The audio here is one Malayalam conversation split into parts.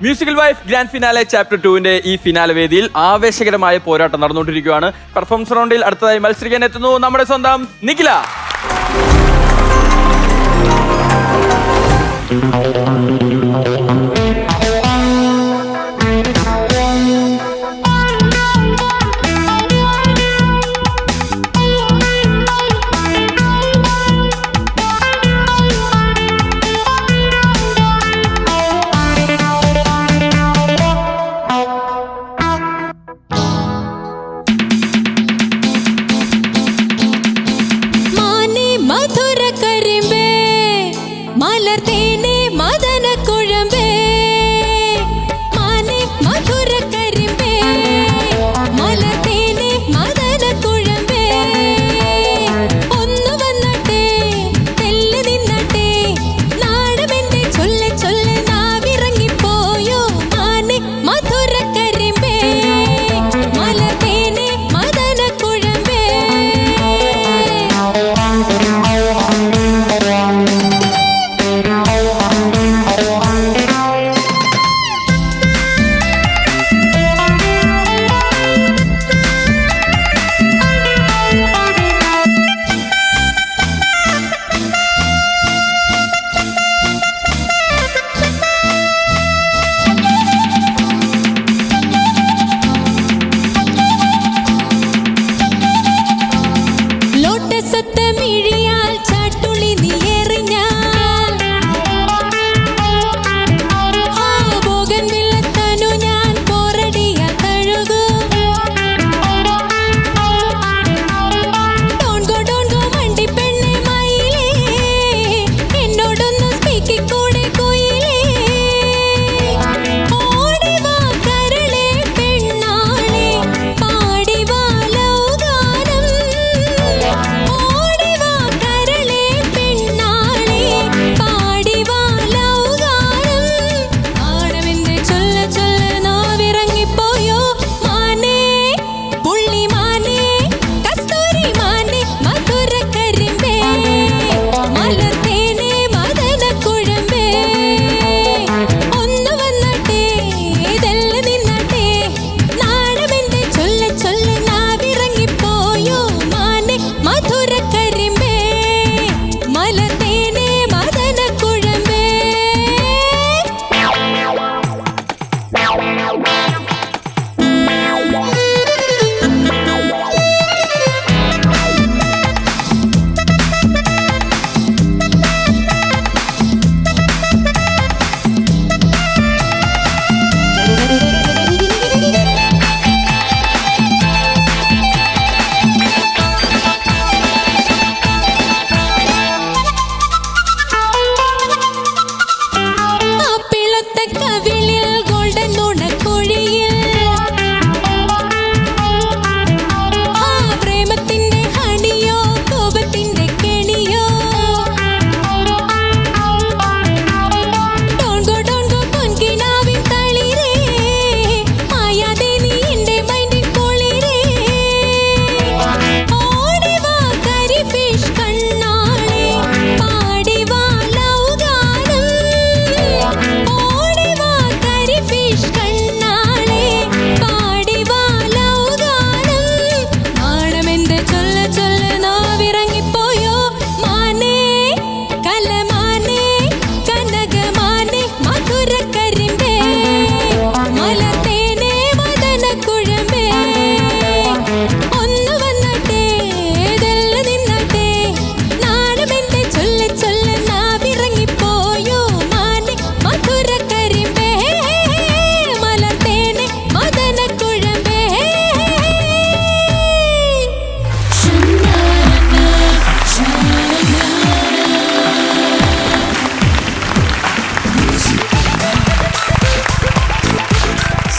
Musical wife grand finale chapter 2-ന്റെ ഈ ഫിനാലെ വേദിയിൽ ആവേശകരമായ പോരാട്ടം നടന്നുകൊണ്ടിരിക്കുകയാണ്. പെർഫോമൻസ് റൗണ്ടിൽ അടുത്തതായി മത്സരിക്കാൻ എത്തുന്നു നമ്മുടെ സ്വന്തം നിഖില.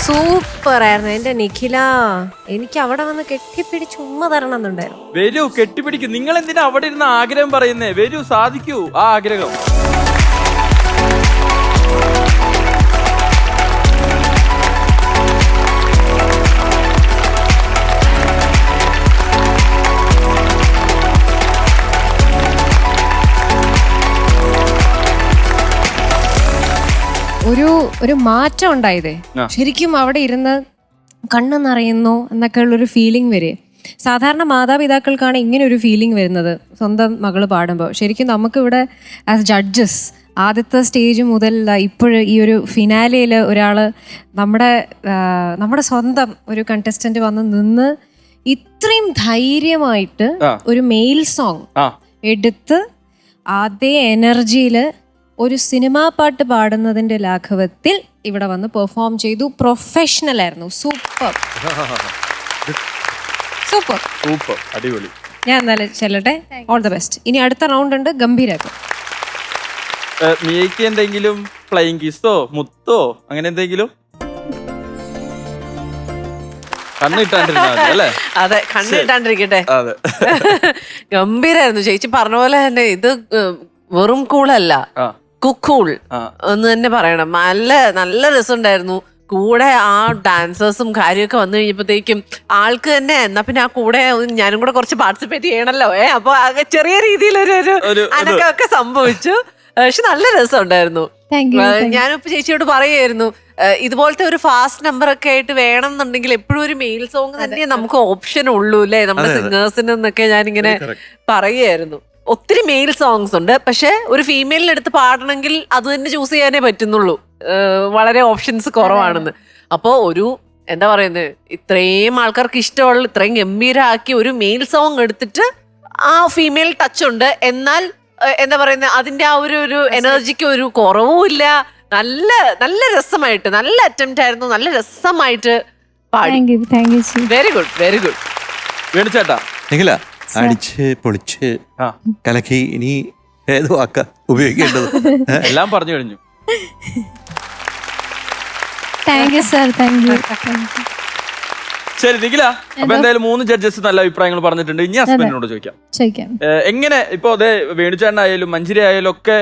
സൂപ്പറായിരുന്നു എന്റെ നിഖില. എനിക്ക് അവിടെ വന്ന് കെട്ടിപ്പിടിച്ച് ഉമ്മ തരണം എന്നുണ്ടായിരുന്നു. വരൂ, കെട്ടിപ്പിടിക്കും. നിങ്ങൾ എന്തിനാ അവിടെ ഇരുന്ന് ആഗ്രഹം പറയുന്നേ? വരൂ, സാധിക്കൂ ആ ആഗ്രഹം. ഒരു ഒരു മാറ്റം ഉണ്ടായതേ. ശരിക്കും അവിടെ ഇരുന്ന് കണ്ണ് നിറയുന്നു എന്നൊക്കെ ഉള്ളൊരു ഫീലിംഗ് വരെ. സാധാരണ മാതാപിതാക്കൾക്കാണ് ഇങ്ങനെ ഒരു ഫീലിംഗ് വരുന്നത് സ്വന്തം മകള് പാടുമ്പോൾ. ശരിക്കും നമുക്കിവിടെ ആസ് ജഡ്ജസ് ആദ്യത്തെ സ്റ്റേജ് മുതൽ ഇപ്പോഴും ഈ ഒരു ഫിനാലയിൽ ഒരാൾ നമ്മുടെ സ്വന്തം ഒരു കണ്ടസ്റ്റന്റ് വന്ന് നിന്ന് ഇത്രയും ധൈര്യമായിട്ട് ഒരു മെയിൽ സോങ് എടുത്ത് അതേ എനർജിയിൽ ഒരു സിനിമാ പാട്ട് പാടുന്നതിന്റെ ലാഘവത്തിൽ ഇവിടെ വന്ന് പെർഫോം ചെയ്തു. പ്രൊഫഷണൽ ആയിരുന്നു. സൂപ്പർ സൂപ്പർ സൂപ്പർ, അടിപൊളി. ഞാൻ എന്നാലും ചെല്ലട്ടെ. All the best. ഇനി അടുത്ത റൗണ്ട് ഉണ്ട്, ഗംഭീരാക്കും. മിയയ്ക്ക് എന്തെങ്കിലും ഫ്ലൈയിങ് കിസ്സോ മുത്തോ അങ്ങനെ എന്തെങ്കിലും? കണ്ണിട്ടാണ്ടിരുന്നല്ലേ? അതെ, കണ്ണിട്ടാണ്ടിരിക്കട്ടെ. അതെ, ഗംഭീരായിരുന്നു. ചേച്ചി പറഞ്ഞ പോലെ തന്നെ ഇത് വെറും കൂളല്ല, കുക്കൂൾ എന്ന് തന്നെ പറയണം. നല്ല രസമുണ്ടായിരുന്നു. കൂടെ ആ ഡാൻസേഴ്സും കാര്യമൊക്കെ വന്നു കഴിഞ്ഞപ്പോഴത്തേക്കും ആൾക്ക് തന്നെ എന്നാ പിന്നെ ആ കൂടെ ഞാനും കൂടെ കുറച്ച് പാർട്ടിസിപ്പേറ്റ് ചെയ്യണല്ലോ. അപ്പൊ ചെറിയ രീതിയിലൊരു അനക്കമൊക്കെ സംഭവിച്ചു. പക്ഷെ നല്ല രസമുണ്ടായിരുന്നു. ഞാനിപ്പോ ചേച്ചിയോട് പറയായിരുന്നു, ഇതുപോലത്തെ ഒരു ഫാസ്റ്റ് നമ്പർ ഒക്കെ ആയിട്ട് വേണം എന്നുണ്ടെങ്കിൽ എപ്പോഴും ഒരു മെയിൽ സോങ് തന്നെ നമുക്ക് ഓപ്ഷൻ ഉള്ളൂ അല്ലേ നമ്മുടെ സിംഗേഴ്സിന് എന്നൊക്കെ ഞാനിങ്ങനെ പറയായിരുന്നു. ഒത്തിരി മെയിൽ സോങ്സ് ഉണ്ട്, പക്ഷെ ഒരു ഫീമെയിലിന് എടുത്ത് പാടണമെങ്കിൽ അത് തന്നെ ചൂസ് ചെയ്യാനേ പറ്റുന്നുള്ളൂ. വളരെ ഓപ്ഷൻസ് കുറവാണെന്ന്. അപ്പോൾ ഒരു എന്താ പറയുന്നത്, ഇത്രയും ആൾക്കാർക്ക് ഇഷ്ടമുള്ള ഇത്രയും ഗംഭീരമാക്കി ഒരു മെയിൽ സോങ് എടുത്തിട്ട് ആ ഫീമെയിൽ ടച്ച് ഉണ്ട്, എന്നാൽ എന്താ പറയുന്നത് അതിന്റെ ആ ഒരു എനർജിക്ക് ഒരു കുറവും ഇല്ല. നല്ല രസമായിട്ട്, നല്ല അറ്റംപ്റ്റ് ആയിരുന്നു. നല്ല രസമായിട്ട് പാടി. Very good, very good. വേണിച്ചേട്ടാ അടിച്ച് പൊളിച്ച് കലക്കി ഇനി ഏത് വാക്ക ഉപയോഗിക്കേണ്ടത് എല്ലാം പറഞ്ഞു കഴിഞ്ഞു. ശരി നിഖില, അപ്പൊ എന്തായാലും 3 ജഡ്ജസ് നല്ല അഭിപ്രായങ്ങൾ പറഞ്ഞിട്ടുണ്ട്. ഇനി ഹസ്ബൻഡിനോട് ചോദിക്കാം. എങ്ങനെ ഇപ്പൊ അതെ വേണുചേട്ടനായാലും മഞ്ജരി ആയാലും ഒക്കെ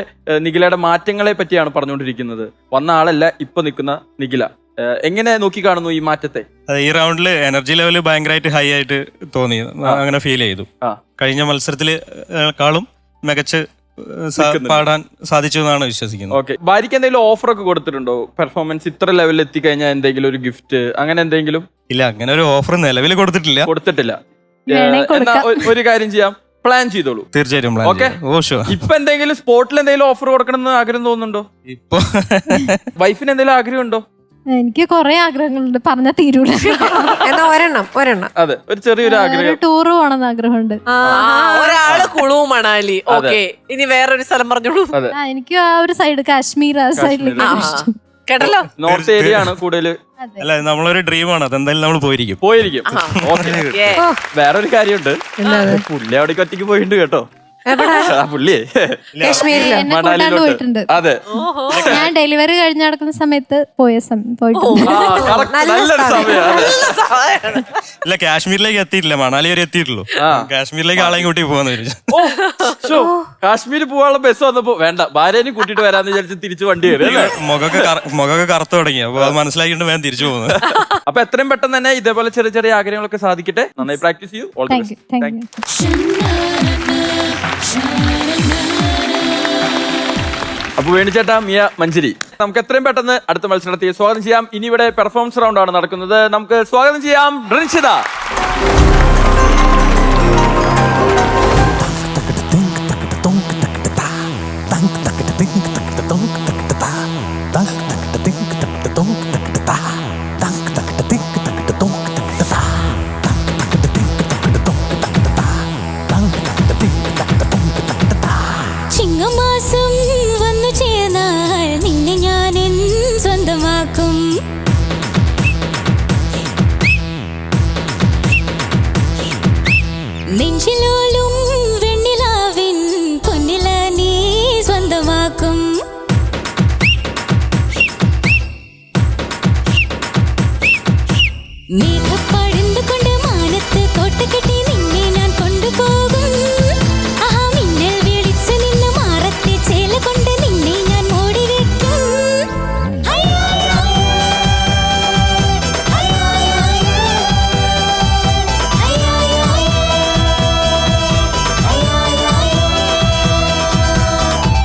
നിഖിലയുടെ മാറ്റങ്ങളെ പറ്റിയാണ് പറഞ്ഞുകൊണ്ടിരിക്കുന്നത്. വന്ന ആളല്ല ഇപ്പൊ നിൽക്കുന്ന നിഖില. എങ്ങനെ നോക്കി കാണുന്നു ഈ മാറ്റത്തെ? ഈ റൗണ്ടില് എനർജി ലെവല് ഭയങ്കരമായിട്ട് ഹൈ ആയിട്ട് തോന്നി, അങ്ങനെ ഫീൽ ചെയ്തു. കഴിഞ്ഞ മത്സരത്തിലേക്കാളും മികച്ച് പാടാൻ സാധിച്ചു എന്നാണ് വിശ്വസിക്കുന്നത്. ഓക്കെ, ഭാര്യക്ക് എന്തെങ്കിലും ഓഫർ ഒക്കെ കൊടുത്തിട്ടുണ്ടോ? പെർഫോമൻസ് ഇത്ര ലെവലിൽ എത്തിക്കഴിഞ്ഞാൽ എന്തെങ്കിലും ഒരു ഗിഫ്റ്റ് അങ്ങനെ എന്തെങ്കിലും? ഇല്ല, അങ്ങനെ ഒരു ഓഫർ നിലവിൽ കൊടുത്തിട്ടില്ല. എന്നാ ഒരു കാര്യം ചെയ്യാം, പ്ലാൻ ചെയ്തോളൂ. തീർച്ചയായിട്ടും. ഓക്കെ, ഇപ്പൊ എന്തെങ്കിലും സ്പോട്ടിൽ എന്തെങ്കിലും ഓഫർ കൊടുക്കണം എന്ന് ആഗ്രഹം തോന്നുന്നുണ്ടോ? ഇപ്പൊ വൈഫിന് എന്തെങ്കിലും ആഗ്രഹം ഉണ്ടോ? എനിക്ക് കൊറേ ആഗ്രഹങ്ങളുണ്ട്, പറഞ്ഞ തീരൂല. എന്നാ ഒരെണ്ണം. അതെ, ഒരു ചെറിയൊരു ആഗ്രഹം. ടൂറ് പോണെന്ന് ആഗ്രഹമുണ്ട്. ഒരാള് കുളു മണാലി. ഓക്കെ, ഇനി വേറൊരു സ്ഥലം പറഞ്ഞോളൂ. എനിക്ക് ആ ഒരു സൈഡ് കാശ്മീർ ആ സൈഡിലേക്ക് കേട്ടല്ലോ. നോർത്ത് ഏരിയ ആണ് കൂടുതൽ. അല്ല, നമ്മളൊരു ഡ്രീമാണ്, അതെന്തായാലും നമ്മൾ പോയിരിക്കും. വേറൊരു കാര്യമുണ്ട്, പുള്ളി അവിടേക്ക് ഒറ്റയ്ക്ക് പോയിട്ടുണ്ട് കേട്ടോ. പുള്ളിയെ പോയിട്ടുണ്ട്. അതെ, ഞാൻ ഡെലിവറി കഴിഞ്ഞ് നടക്കുന്ന സമയത്ത് പോയിട്ടുണ്ട്. ഇല്ല, കാശ്മീരിലേക്ക് എത്തിയിട്ടില്ല, മണാലി വരെ എത്തിയിട്ടുള്ളൂ. കാശ്മീരിലേക്ക് ആളെയും കൂട്ടി പോകാന്ന് വിചാരിച്ചു. കാശ്മീർ പോകാനുള്ള ബസ് വന്നപ്പോ വേണ്ട, ഭാര്യനെ കൂട്ടിട്ട് വരാന്ന് വിചാരിച്ച് തിരിച്ചു വണ്ടി കയറി. മുഖമൊക്കെ കറുത്തു തുടങ്ങി, അപ്പൊ അത് മനസ്സിലാക്കിയിട്ട് വേഗം തിരിച്ചു പോകുന്നത്. അപ്പൊ എത്രയും പെട്ടെന്ന് തന്നെ ഇതേപോലെ ചെറിയ ചെറിയ ആഗ്രഹങ്ങളൊക്കെ സാധിക്കട്ടെ. നന്നായി പ്രാക്ടീസ് ചെയ്യൂ. All the best. അപ്പൊ വേണിച്ചേട്ടാ, മിയ, മഞ്ജരി, നമുക്ക് എത്രയും പെട്ടെന്ന് അടുത്ത മത്സരത്തെ സ്വാഗതം ചെയ്യാം. ഇനി ഇവിടെ പെർഫോമൻസ് റൗണ്ട് ആണ് നടക്കുന്നത്. നമുക്ക് സ്വാഗതം ചെയ്യാം റിൻഷിത. ചിങ്ങമാസം വന്നു ചേർന്നാൽ നിന്നെ ഞാൻ സ്വന്തമാക്കും. നെഞ്ചിലോലും വെണ്ണിലാവിൻ പൊന്നില നീ സ്വന്തമാക്കും. മേഘപ്പഴുന്തുകൊണ്ട് മാനത്ത് കോട്ട കെട്ടി നിന്നെ ഞാൻ കൊണ്ടുപോകും. കൊണ്ട് നിന്നെ ഞാൻ മൂടി വെക്കും.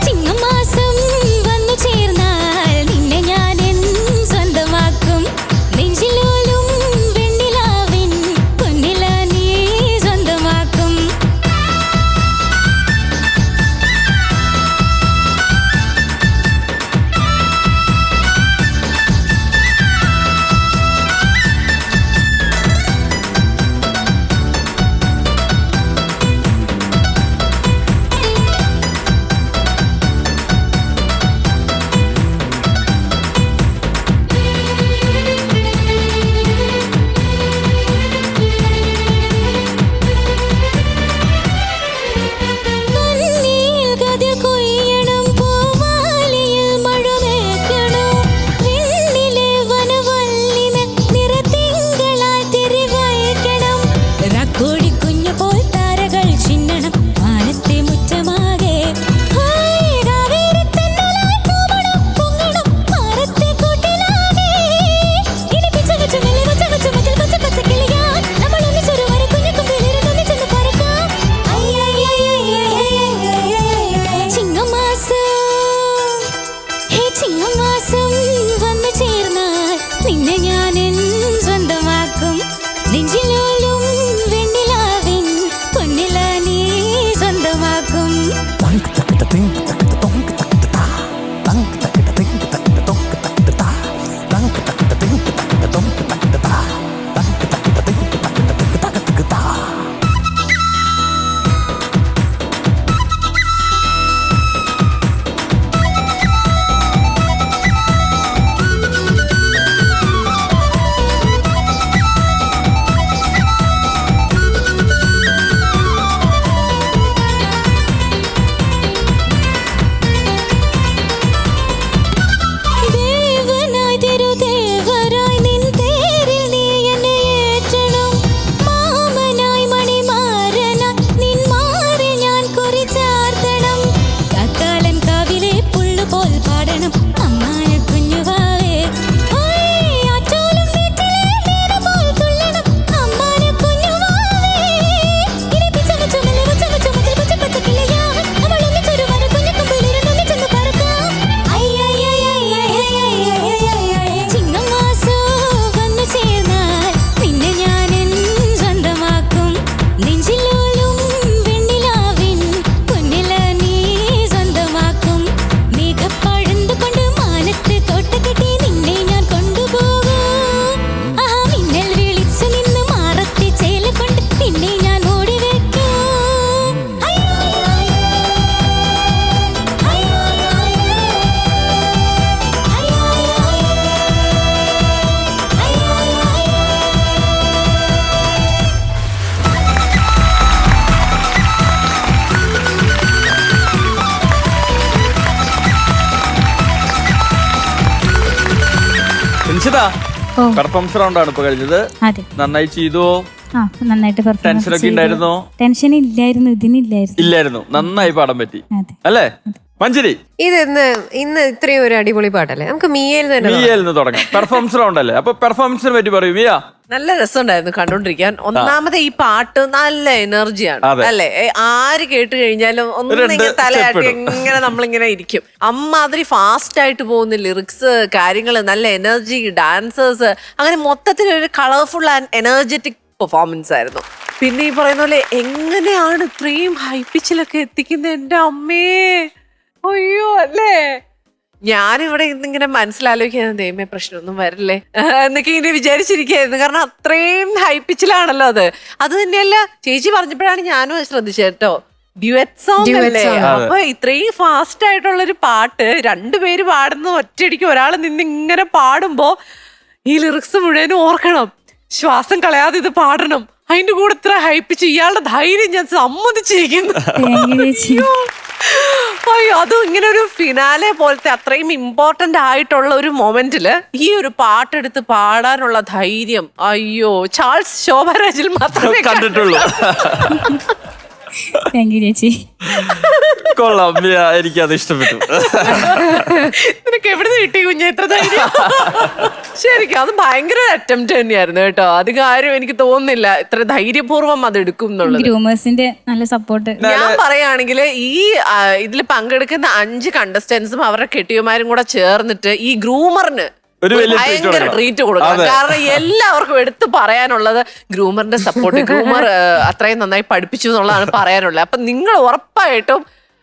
ചിങ്ങമാസം വന്നു ചേർന്നാൽ നിന്നെ ഞാൻ രഞ്ജിത ഓ. പെർഫോമൻസ് റൗണ്ട് ആണ് ഇപ്പൊ കഴിഞ്ഞത്. അതെ. നന്നായി ചെയ്തോ? ആ നന്നായിട്ട് ടെൻഷനൊക്കെ ഉണ്ടായിരുന്നോ? ടെൻഷൻ ഇല്ലായിരുന്നു, ഇതിനില്ലായിരുന്നു. ഇല്ലായിരുന്നു. നന്നായി പാടാൻ പറ്റി അതെ. അല്ലേ മഞ്ജരി? ഇന്ന് ഇത്രയും ഒരു അടിപൊളി പാട്ടല്ലേ, നമുക്ക് മിയയിൽ നിന്ന് തുടങ്ങാം. പെർഫോമൻസ് റൗണ്ട് അല്ലേ, അപ്പൊ പെർഫോമൻസിനെ പറ്റി പറയൂ മിയ. നല്ല രസമുണ്ടായിരുന്നു കണ്ടോണ്ടിരിക്കാൻ. ഒന്നാമത് ഈ പാട്ട് നല്ല എനർജിയാണ് അല്ലെ, ആര് കേട്ട് കഴിഞ്ഞാലും ഒന്നിങ്ങനെ തലയാട്ടി ഇങ്ങനെ നമ്മളിങ്ങനെ ഇരിക്കും. അമ്മാതിരി ഫാസ്റ്റ് ആയിട്ട് പോകുന്ന ലിറിക്സ്, കാര്യങ്ങള്, നല്ല എനർജി, ഡാൻസേഴ്സ്, അങ്ങനെ മൊത്തത്തിൽ ഒരു കളർഫുൾ ആൻഡ് എനർജറ്റിക് പെർഫോമൻസ് ആയിരുന്നു. പിന്നെ ഈ പറയുന്ന പോലെ എങ്ങനെയാണ് ഇത്രയും ഹൈ പിച്ചിലൊക്കെ എത്തിക്കുന്നത്, എന്റെ അമ്മേ, അയ്യോ അല്ലേ. ഞാനിവിടെ ഇന്നിങ്ങനെ മനസ്സിലാലോചിക്കുന്നത് ദൈവമേ പ്രശ്നമൊന്നും വരില്ലേ എന്നൊക്കെ ഇങ്ങനെ വിചാരിച്ചിരിക്കുകയായിരുന്നു. കാരണം അത്രയും ഹൈ പിച്ചിലാണല്ലോ അത്. അത് തന്നെയല്ല, ചേച്ചി പറഞ്ഞപ്പോഴാണ് ഞാനും അത് ശ്രദ്ധിച്ചത് കേട്ടോ. ഡ്യുവറ്റ് സോങ് അല്ലേ, അപ്പൊ ഇത്രയും ഫാസ്റ്റ് ആയിട്ടുള്ള ഒരു പാട്ട് രണ്ടുപേര് പാടുന്ന ഒറ്റയടിക്ക് ഒരാൾ നിന്ന് ഇങ്ങനെ പാടുമ്പോ ഈ ലിറിക്സ് മുഴുവനും ഓർക്കണം, ശ്വാസം കളയാതെ ഇത് പാടണം. അതിന്റെ കൂടെ ഇത്ര ഹൈപ്പിച്ച് ഇയാളുടെ ധൈര്യം ഞാൻ സമ്മതിച്ചിരിക്കുന്നു. അയ്യോ, അതും ഇങ്ങനെ ഒരു ഫിനാലെ പോലത്തെ അത്രയും ഇമ്പോർട്ടന്റ് ആയിട്ടുള്ള ഒരു മൊമെന്റില് ഈ ഒരു പാട്ടെടുത്ത് പാടാനുള്ള ധൈര്യം, അയ്യോ, ചാൾസ് ശോഭരാജിൽ മാത്രമേ കണ്ടിട്ടുള്ളൂ. ചേച്ചി കൊള്ളാം, എനിക്കത് ഇഷ്ടപ്പെട്ടു. നിനക്ക് എവിടുന്ന് കിട്ടി കുഞ്ഞെ എത്ര ധൈര്യം? ശരിക്കും അത് ഭയങ്കര അറ്റംപ്റ്റ് തന്നെയായിരുന്നു കേട്ടോ. അധികം ആരും എനിക്ക് തോന്നുന്നില്ല ഇത്ര ധൈര്യപൂർവ്വം അത് എടുക്കും എന്നുള്ളത്. ഗ്രൂമേഴ്സിന്റെ നല്ല സപ്പോർട്ട്. ഞാൻ പറയുകയാണെങ്കിൽ ഈ ഇതിൽ പങ്കെടുക്കുന്ന 5 കണ്ടസ്റ്റൻസും അവരുടെ കെട്ടിയമാരും കൂടെ ചേർന്നിട്ട് ഈ ഗ്രൂമറിന് ഭയങ്കര ട്രീറ്റ് കൊടുക്കണം. കാരണം എല്ലാവർക്കും എടുത്തു പറയാനുള്ളത് ഗ്രൂമറിന്റെ സപ്പോർട്ട്, ഗ്രൂമർ അത്രയും നന്നായി പഠിപ്പിച്ചു എന്നുള്ളതാണ് പറയാനുള്ളത്. അപ്പൊ നിങ്ങൾ ഉറപ്പായിട്ടും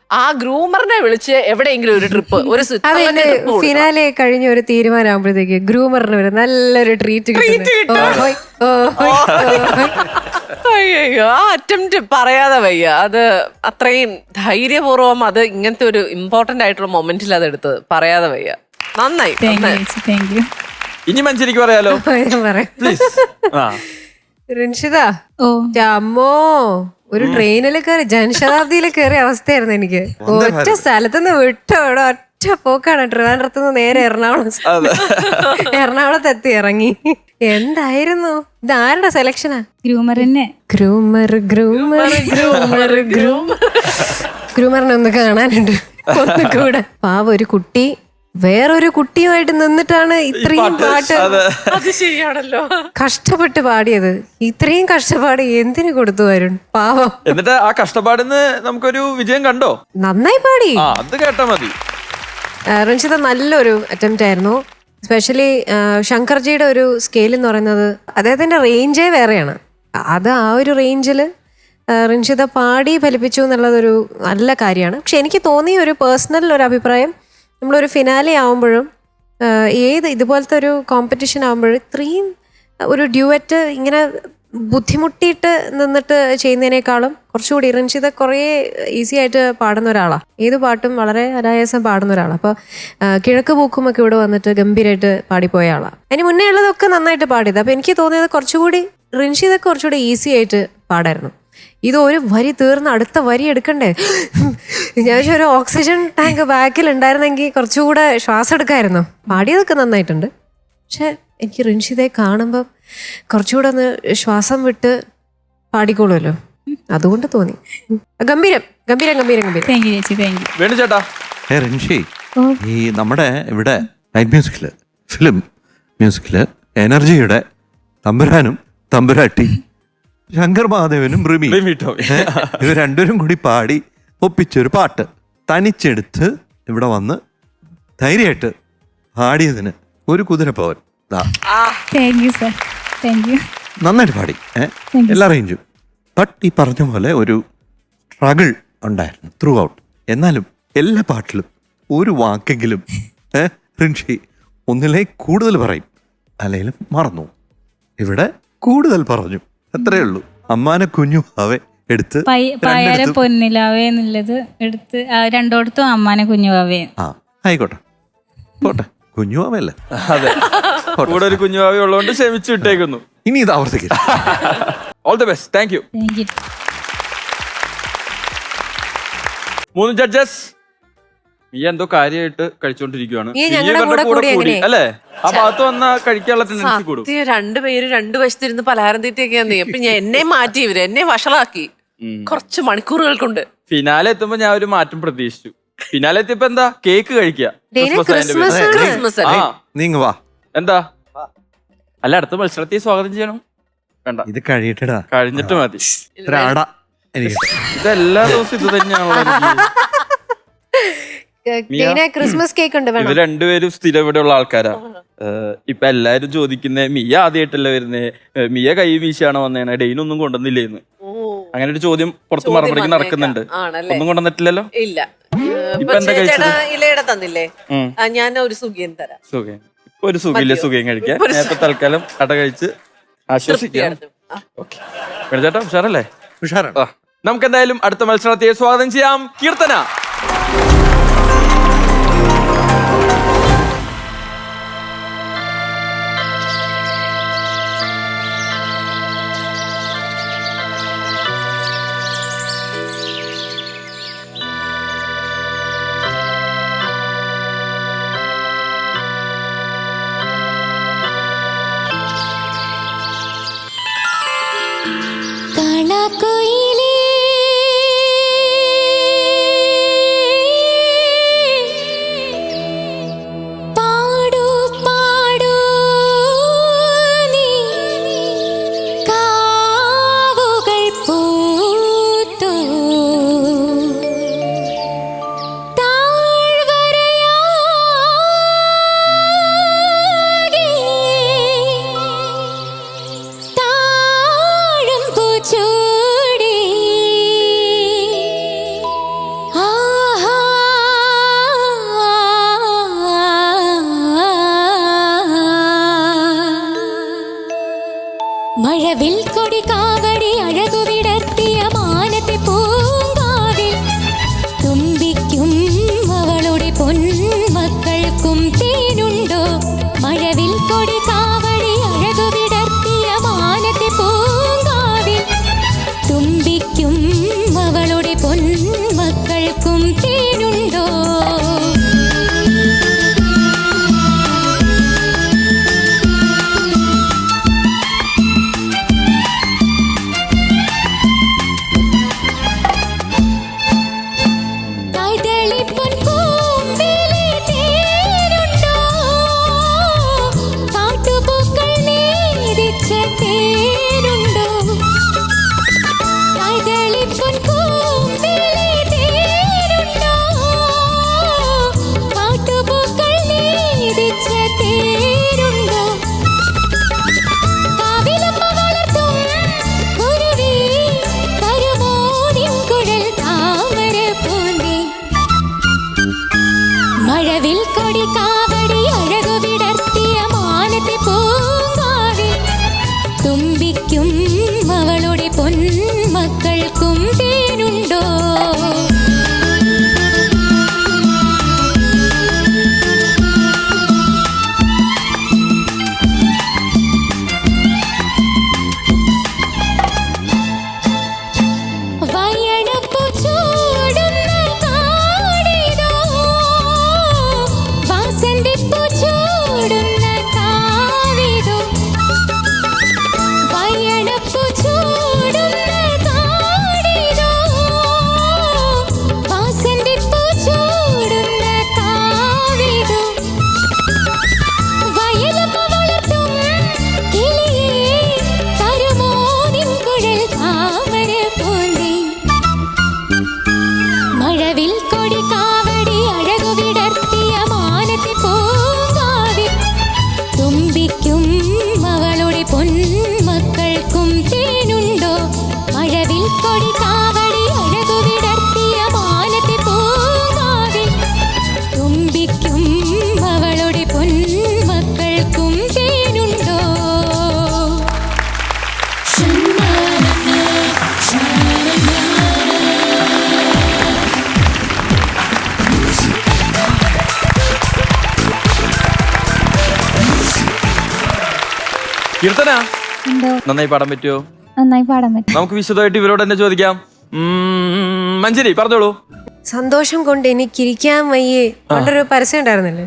ആ ഗ്രൂമറിനെ വിളിച്ച് എവിടെയെങ്കിലും ഒരു ട്രിപ്പ്, ഒരു ഫിനാലെ കഴിഞ്ഞ ഒരു തീരുമാനമാകുമ്പോഴത്തേക്ക് ഗ്രൂമറിന് ഒരു നല്ലൊരു ട്രീറ്റ് അയ്യോ, ആ അറ്റംപ്റ്റ് പറയാതെ വയ്യ. അത് അത്രയും ധൈര്യപൂർവ്വം അത് ഇങ്ങനത്തെ ഒരു ഇമ്പോർട്ടന്റ് ആയിട്ടുള്ള മൊമെന്റിൽ അത് എടുത്തത്, പറയാതെ വയ്യ. നന്നായി. ഇനി മഞ്ജരിക്ക് പറയാലോ. രഞ്ഷിത, അമ്മോ, ഒരു ട്രെയിനിൽ കയറി ജനശതാബ്ദിയിൽ കയറിയ അവസ്ഥയായിരുന്നു എനിക്ക്. ഒറ്റ സ്ഥലത്തുനിന്ന് വിട്ടോടെ ഒറ്റ പോക്കാണ്. ട്രിവാൻഡ്രത്തുനിന്ന് നേരെ എറണാകുളത്ത് ഇറങ്ങി. എന്തായിരുന്നു ഇത്? ആരുടെ സെലക്ഷനാ? ഗ്രൂമറിനെ. ഗ്രൂമറിനെ ഒന്ന് കാണാനുണ്ട് ഒന്നുകൂടെ. പാവ ഒരു കുട്ടി വേറൊരു കുട്ടിയുമായിട്ട് നിന്നിട്ടാണ് ഇത്രയും പാട്ട്, അത് ശരിയാണല്ലോ, കഷ്ടപ്പെട്ട് പാടിയത്. ഇത്രയും കഷ്ടപ്പാട് എന്തിനു കൊടുത്തു വരുൺ, പാവം. എന്നിട്ട് ആ കഷ്ടപ്പാടിന്ന് നമുക്കൊരു വിജയം കണ്ടോ? നന്നായി പാടി, അത് കേട്ടാ മതി. രഞ്ജിത നല്ലൊരു അറ്റംപ്റ്റ് ആയിരുന്നു. സ്പെഷ്യലി ശങ്കർജിയുടെ ഒരു സ്കെയിൽ എന്ന് പറയുന്നത് അദ്ദേഹത്തിന്റെ റേഞ്ചേ വേറെയാണ്. അത് ആ ഒരു റേഞ്ചിൽ രഞ്ജിത പാടി ഫലിപ്പിച്ചു എന്നുള്ളതൊരു നല്ല കാര്യമാണ്. പക്ഷെ എനിക്ക് തോന്നിയ ഒരു പേഴ്സണൽ ഒരു അഭിപ്രായം, നമ്മളൊരു ഫിനാലെ ആവുമ്പോഴും ഇതുപോലത്തെ ഒരു കോമ്പറ്റീഷൻ ആകുമ്പോഴും ഇത്രയും ഒരു ഡ്യുവറ്റ് ഇങ്ങനെ ബുദ്ധിമുട്ടിയിട്ട് നിന്നിട്ട് ചെയ്യുന്നതിനേക്കാളും കുറച്ചുകൂടി രഞ്ജിത കുറേ ഈസി ആയിട്ട് പാടുന്ന ഒരാളാണ്. ഏത് പാട്ടും വളരെ അനായാസം പാടുന്ന ഒരാളാണ്. അപ്പോൾ കിഴക്ക് പൂക്കുമൊക്കെ ഇവിടെ വന്നിട്ട് ഗംഭീരമായിട്ട് പാടിപ്പോയ ആളാണ്. അതിന് മുന്നേ ഉള്ളതൊക്കെ നന്നായിട്ട് പാടിയത്. അപ്പോൾ എനിക്ക് തോന്നിയത് കുറച്ചുകൂടി രഞ്ജിതൊക്കെ കുറച്ചുകൂടി ഈസി ആയിട്ട് പാടായിരുന്നു. ഇത് ഒരു വരി തീർന്ന് അടുത്ത വരി എടുക്കണ്ടേ. ഞാൻ ഒരു ഓക്സിജൻ ടാങ്ക് ബാക്കിൽ ഉണ്ടായിരുന്നെങ്കിൽ കുറച്ചുകൂടെ ശ്വാസം എടുക്കായിരുന്നു. പാടിയതൊക്കെ നന്നായിട്ടുണ്ട്, പക്ഷെ എനിക്ക് രഞ്ജിതയെ കാണുമ്പം കുറച്ചുകൂടെ ഒന്ന് ശ്വാസം വിട്ട് പാടിക്കോളുമല്ലോ, അതുകൊണ്ട് തോന്നി. ഗംഭീരം. വേണു ചേട്ടാ, രഞ്ജി, ഈ നമ്മുടെ ഇവിടെ നൈറ്റ് മ്യൂസിക്കില്, ഫിലിം മ്യൂസിക്കില് എനർജിയുടെ തമ്പുരാനും തമ്പുരാട്ടി ശങ്കർ മഹാദേവനും റിമി, ഇവർ രണ്ടുപേരും കൂടി പാടി ഒപ്പിച്ചൊരു പാട്ട് തനിച്ചെടുത്ത് ഇവിടെ വന്ന് ധൈര്യമായിട്ട് പാടിയതിന് ഒരു കുതിരപ്പവൻ. നന്നായിട്ട് പാടി, എല്ലാ റേഞ്ചും. ബട്ട് ഈ പറഞ്ഞ പോലെ ഒരു സ്ട്രഗിൾ ഉണ്ടായിരുന്നു ത്രൂ ഔട്ട്. എന്നാലും എല്ലാ പാട്ടിലും ഒരു വാക്കെങ്കിലും റിൻഷി ഒന്നിലേ കൂടുതൽ പറയും, അല്ലെങ്കിലും മറന്നു. ഇവിടെ കൂടുതൽ പറഞ്ഞു, അത്രേ ഉള്ളൂ. അമ്മാനെ കുഞ്ഞു അവ എടുത്ത് പൊന്നിലാവേ എന്നുള്ളത് എടുത്ത് രണ്ടോടത്തും അമ്മാനെ കുഞ്ഞുവാവേ. ആയിക്കോട്ടെ, പോട്ടെ, കുഞ്ഞുവാവല്ലേ. അതെ, കൂടെ ഒരു കുഞ്ഞുവാവി ഉള്ളതുകൊണ്ട് ക്ഷമിച്ചു വിട്ടേക്കുന്നു. ഇനി ഇത് ആവർത്തിക്കും. All the best. Thank U. 3 judges നീ എന്തോ കാര്യമായിട്ട് കഴിച്ചോണ്ടിരിക്കുവാണ് നീ നീ ഞങ്ങളുടെ ഇവരുടെ കൂടെ കൂടി കൂടി എങ്ങനെ? അല്ലേ ആ ഭാഗത്ത് വന്ന കഴിക്കാനുള്ള ടെൻഡൻസി കൂടും. സത്യം രണ്ടുപേര് രണ്ടു വശത്തിരുന്ന് പലഹാരം തീറ്റയൊക്കെയാന്ന്. അപ്പൊ ഞാൻ എന്നെ മാറ്റി ഇവര് എന്നെ വഷളാക്കി കുറച്ച് മണിക്കൂറുകൾ കൊണ്ട്. ഫിനാലെ എത്തുമ്പോ ഞാൻ ഒരു മാറ്റം പ്രതീക്ഷിച്ചു. ഫിനാലെ എത്തിയപ്പോ എന്താ കേക്ക് കഴിക്കുക. ക്രിസ്മസ് ക്രിസ്മസ് ആ അല്ലേ? നീങ്ങ് വാ, എന്താ അല്ല അടുത്ത മത്സരത്തെ സ്വാഗതം ചെയ്യണം. വേണ്ട ഇത് കഴിയട്ടടാ, കഴിഞ്ഞിട്ട് മതി. ഒരാട എനിക്ക് ഇതെല്ലാ ദിവസവും ഇത് തന്നെയാണല്ലോ എനിക്ക്. ക്രിസ്മസ് കേക്ക് ഉണ്ട് ഇത് രണ്ടുപേരും സ്ഥിരം ഇവിടെയുള്ള ആൾക്കാരാ. ഇപ്പൊ എല്ലാരും ചോദിക്കുന്നേ മിയ ആദ്യമായിട്ടല്ലേ വരുന്നേ, മിയ കൈ വീശിയാണോ വന്നേനെ, ഡെയിനൊന്നും കൊണ്ടുവന്നില്ലേന്ന്. അങ്ങനെ ഒരു ചോദ്യം പുറത്ത് മറുപടിക്ക് നടക്കുന്നുണ്ട്. ആണല്ലേ? ഒന്നും കൊണ്ടുവന്നിട്ടില്ലല്ലോ. ഇല്ല. ഇപ്പൊ എന്താ കഴിച്ചത്? ഇലയുടെ തന്നില്ലേ? ഞാൻ ഒരു സുഖിയൻ തരാം. സുഖം ഇപ്പൊ ഒരു സുഖമില്ല, സുഖം കഴിക്കാൻ. നേരത്തെ തൽക്കാലം കട കഴിച്ച് ആശ്വസിക്കാം. ഓക്കെ ചേട്ടാ ഉഷാറല്ലേ? ഉഷാറാണ്. നമുക്ക് എന്തായാലും അടുത്ത മത്സരത്തെ സ്വാഗതം ചെയ്യാം. കീർത്തന. കാണാക്കുയിലേ പാടൂ പാടൂ നീ കാവുകൾ പൂത്തു താഴ്വരയാകെ താഴമ്പൂ ചൂടി ആഹാ മഴവിൽ കൊടി കാവടി അഴകു വിടർത്തിയ മാനത്തെ പൂങ്കാവിൽ തുമ്പിക്കും അവളുടെ പൊന്മക്കൾക്കും തേനുണ്ടോ? മഴവിൽ കൊടി കാവടി അഴകു വിടർത്തിയ മാനത്തെ പൂങ്കാവിൽ തുമ്പിക്കും അവളുടെ പൊന്മക്കൾക്കും തേനുണ്ടോ? കൈതളിപ്പൊൻ കൂമ്പിലെ തേനുണ്ടോ? കാട്ടുപൂക്കൾ നേദിച്ച തേനുണ്ടോ? കൈതളിപ്പൊൻ കൂമ്പിലെ തേനുണ്ടോ? കാട്ടുപൂക്കൾ നേദിച്ച തേനുണ്ടോ? കാവിലമ്മ വളർത്തും കുരുവി തരുമോ നിൻ കുഴൽ താമര പൂന്തേ? മഴവിൽ കൊടി കാവടി അഴകു വിടർത്തിയ മാനത്തെ പൂങ്കാവിൽ തുമ്പിക്കും അവളുടെ പൊന്മക്കൾക്കും തേനുണ്ടോ? വയണപ്പൂ ചൂടുന്ന കാടിതോ വാസന്തിപ്പൂ ചൂടുന്ന കാവിതോ വയണപ്പൂ ചൂടുന്ന കാടിതോ വാസന്തിപ്പൂ ചൂടുന്ന കാവിതോ വയലമ്മ വളർത്തും കിളിയേ തരുമോ നിൻ കുഴൽ താമര പൂന്തേ? മഴവിൽ കൊടി കാവടി അഴകു വിടർത്തിയ മാനത്തെ പൂങ്കാവിൽ തുമ്പിക്കും അവളുടെ പൊന്മക്കൾക്കും തേനുണ്ടോ? മഴവിൽ കൊടി കാവടി അഴകു വിടർത്തിയ മാനത്തെ പൂങ്കാവിൽ തുമ്പിക്കും അവളുടെ പൊന്മക്കൾക്കും തേനുണ്ടോ? കീർത്തന എന്തോ നന്നായി പാടാൻ പറ്റുമോ? നന്നായി പാടാൻ പറ്റും. നമുക്ക് വിശദമായിട്ട് ഇവരോട് തന്നെ ചോദിക്കാം. മഞ്ജരി പറഞ്ഞോളൂ. സന്തോഷം കൊണ്ട് എനിക്കിരിക്കാൻ വയ്യേ പണ്ടൊരു പരസ്യം ഉണ്ടായിരുന്നില്ലേ,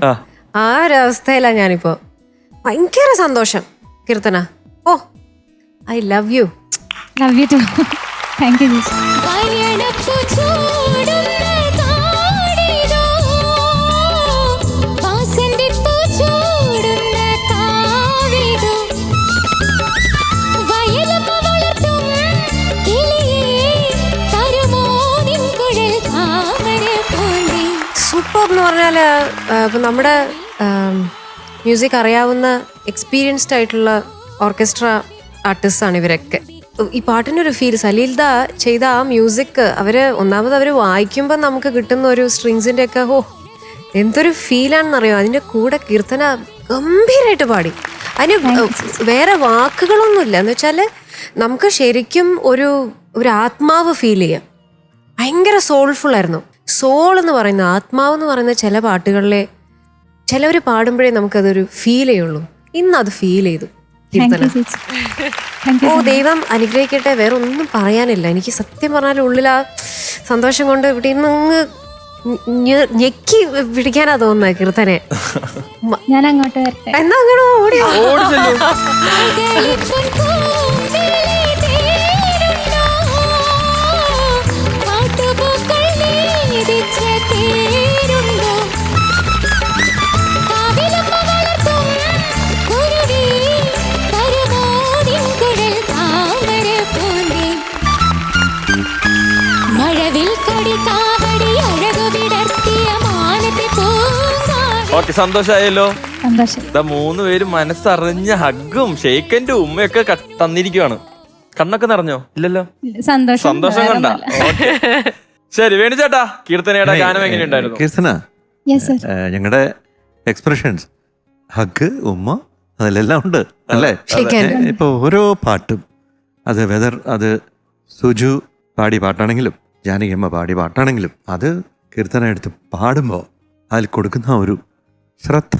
ആ ഒരു അവസ്ഥയിലാണ് ഞാനിപ്പോ. ഭയങ്കര സന്തോഷം. Keerthana, oh I love you. Love you too. Thank you ചേച്ചി. വയലപ്പു ചൂടുന്ന കാടിതോ, വാസന്തിപ്പു ചൂടുന്ന കാവിതോ, വയലമ്മ വളർത്തും കിളിയേ തരുമോ നിൻ കുഴൽ താമര പോലെ. സൂപ്പർ എന്ന് പറഞ്ഞാല് ഇപ്പൊ നമ്മുടെ മ്യൂസിക് അറിയാവുന്ന എക്സ്പീരിയൻസ്ഡ് ആയിട്ടുള്ള ഓർക്കസ്ട്ര ആർട്ടിസ്റ്റ് ആണ് ഇവരൊക്കെ. ഈ പാട്ടിനൊരു ഫീൽ, സലീൽദ ചെയ്ത ആ മ്യൂസിക് ഒന്നാമത് അവര് വായിക്കുമ്പോൾ നമുക്ക് കിട്ടുന്ന ഒരു സ്ട്രിങ്സിന്റെ ഒക്കെ എന്തൊരു ഫീലാണെന്നറിയോ. അതിന്റെ കൂടെ കീർത്തന ഗംഭീരമായിട്ട് പാടി. അതിന് വേറെ വാക്കുകളൊന്നുമില്ല. എന്ന് വെച്ചാല് നമുക്ക് ശരിക്കും ഒരു ആത്മാവ് ഫീൽ ചെയ്യാം. ഭയങ്കര സോൾഫുൾ ആയിരുന്നു. സോൾ എന്ന് പറയുന്ന, ആത്മാവ് എന്ന് പറയുന്ന ചില പാട്ടുകളിലെ ചിലവർ പാടുമ്പോഴേ നമുക്കതൊരു ഫീൽ ചെയ്യുള്ളൂ. ഇന്ന് അത് ഫീൽ ചെയ്തു കീർത്തന. ഓ ദൈവം അനുഗ്രഹിക്കട്ടെ. വേറെ ഒന്നും പറയാനില്ല. എനിക്ക് സത്യം പറഞ്ഞാൽ ഉള്ളിൽ ആ സന്തോഷം കൊണ്ട് ഇവിടെ നിന്ന് ഞെക്കി പിടിക്കാനാ തോന്നുന്നത് കീർത്തനെ. ഞാൻ അങ്ങോട്ട് വരട്ടെ. എന്നാ അങ്ങനെ ഓടി അകലിപ്പൻ പൂവിലെ തേരുണ്ടോ, കാട്ടുപൂക്കൾ നീതിച്ച തേരുണ്ടോ, കാവിലമ്മ വളർത്തും കുരുവി തരുമോ നിൻ കുഴൽ താമര പോലെ. മഴവിൽ കൊടി കാവടി അഴകു വിടർത്തിയ മാനത്തെ പൂങ്കാവി. ഓക്കെ, സന്തോഷമായല്ലോ. സന്തോഷം. ഇതാ 3 പേരും മനസ്സറിഞ്ഞ ഹഗ്ഗും ഷെയ്ക്കൻഡും ഉമ്മയൊക്കെ തന്നിരിക്കുവാണ്. കണ്ണൊക്കെ നിറഞ്ഞോ? ഇല്ലല്ലോ. സന്തോഷം കണ്ട. ശരി വേണു ചേട്ടാ, കീർത്തനയുടെ ഗാനം എങ്ങനെയുണ്ടായിരുന്നു? Keerthana, yes sir. ഞങ്ങളുടെ എക്സ്പ്രഷൻസ്, ഹഗ്, ഉമ്മ, അതിലെല്ലാം ഉണ്ട് അല്ലേ? ഇപ്പൊ ഓരോ പാട്ടും അത് സുജു പാടി പാട്ടാണെങ്കിലും ജാനകിയമ്മ പാടി പാട്ടാണെങ്കിലും അത് കീർത്തന എടുത്ത് പാടുമ്പോൾ അതിൽ കൊടുക്കുന്ന ഒരു ശ്രദ്ധ,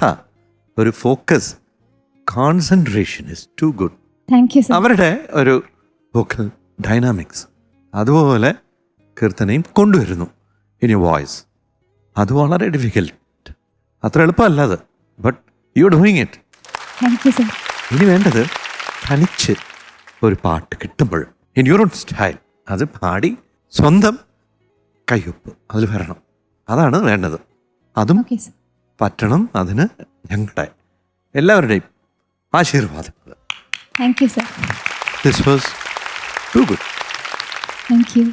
ഒരു focus, concentration is too good. Thank you sir. അവരുടെ ഒരു വോക്കൽ ഡൈനാമിക്സ് അതുപോലെ കീർത്തനയും കൊണ്ടുവരുന്നു ഇൻ വോയിസ്. അത് വളരെ ഡിഫിക്കൽട്ട്, അത്ര എളുപ്പമല്ല അത്. But you are doing it. Thank you sir. ഇനി വേണ്ടത് തനിച്ച് ഒരു പാട്ട് കിട്ടുമ്പോൾ ഇൻ യുവർ ഓൺ സ്റ്റൈൽ അത് പാടി സ്വന്തം കയ്യൊപ്പ് അതിൽ വരണം. അതാണ് വേണ്ടത്. അതും ഓക്കെ സർ. പറ്റണം. അതിന് ഞങ്ങളുടെ എല്ലാവരുടെയും ആശീർവാദങ്ങൾ. Thank you sir. This was too good. Thank you.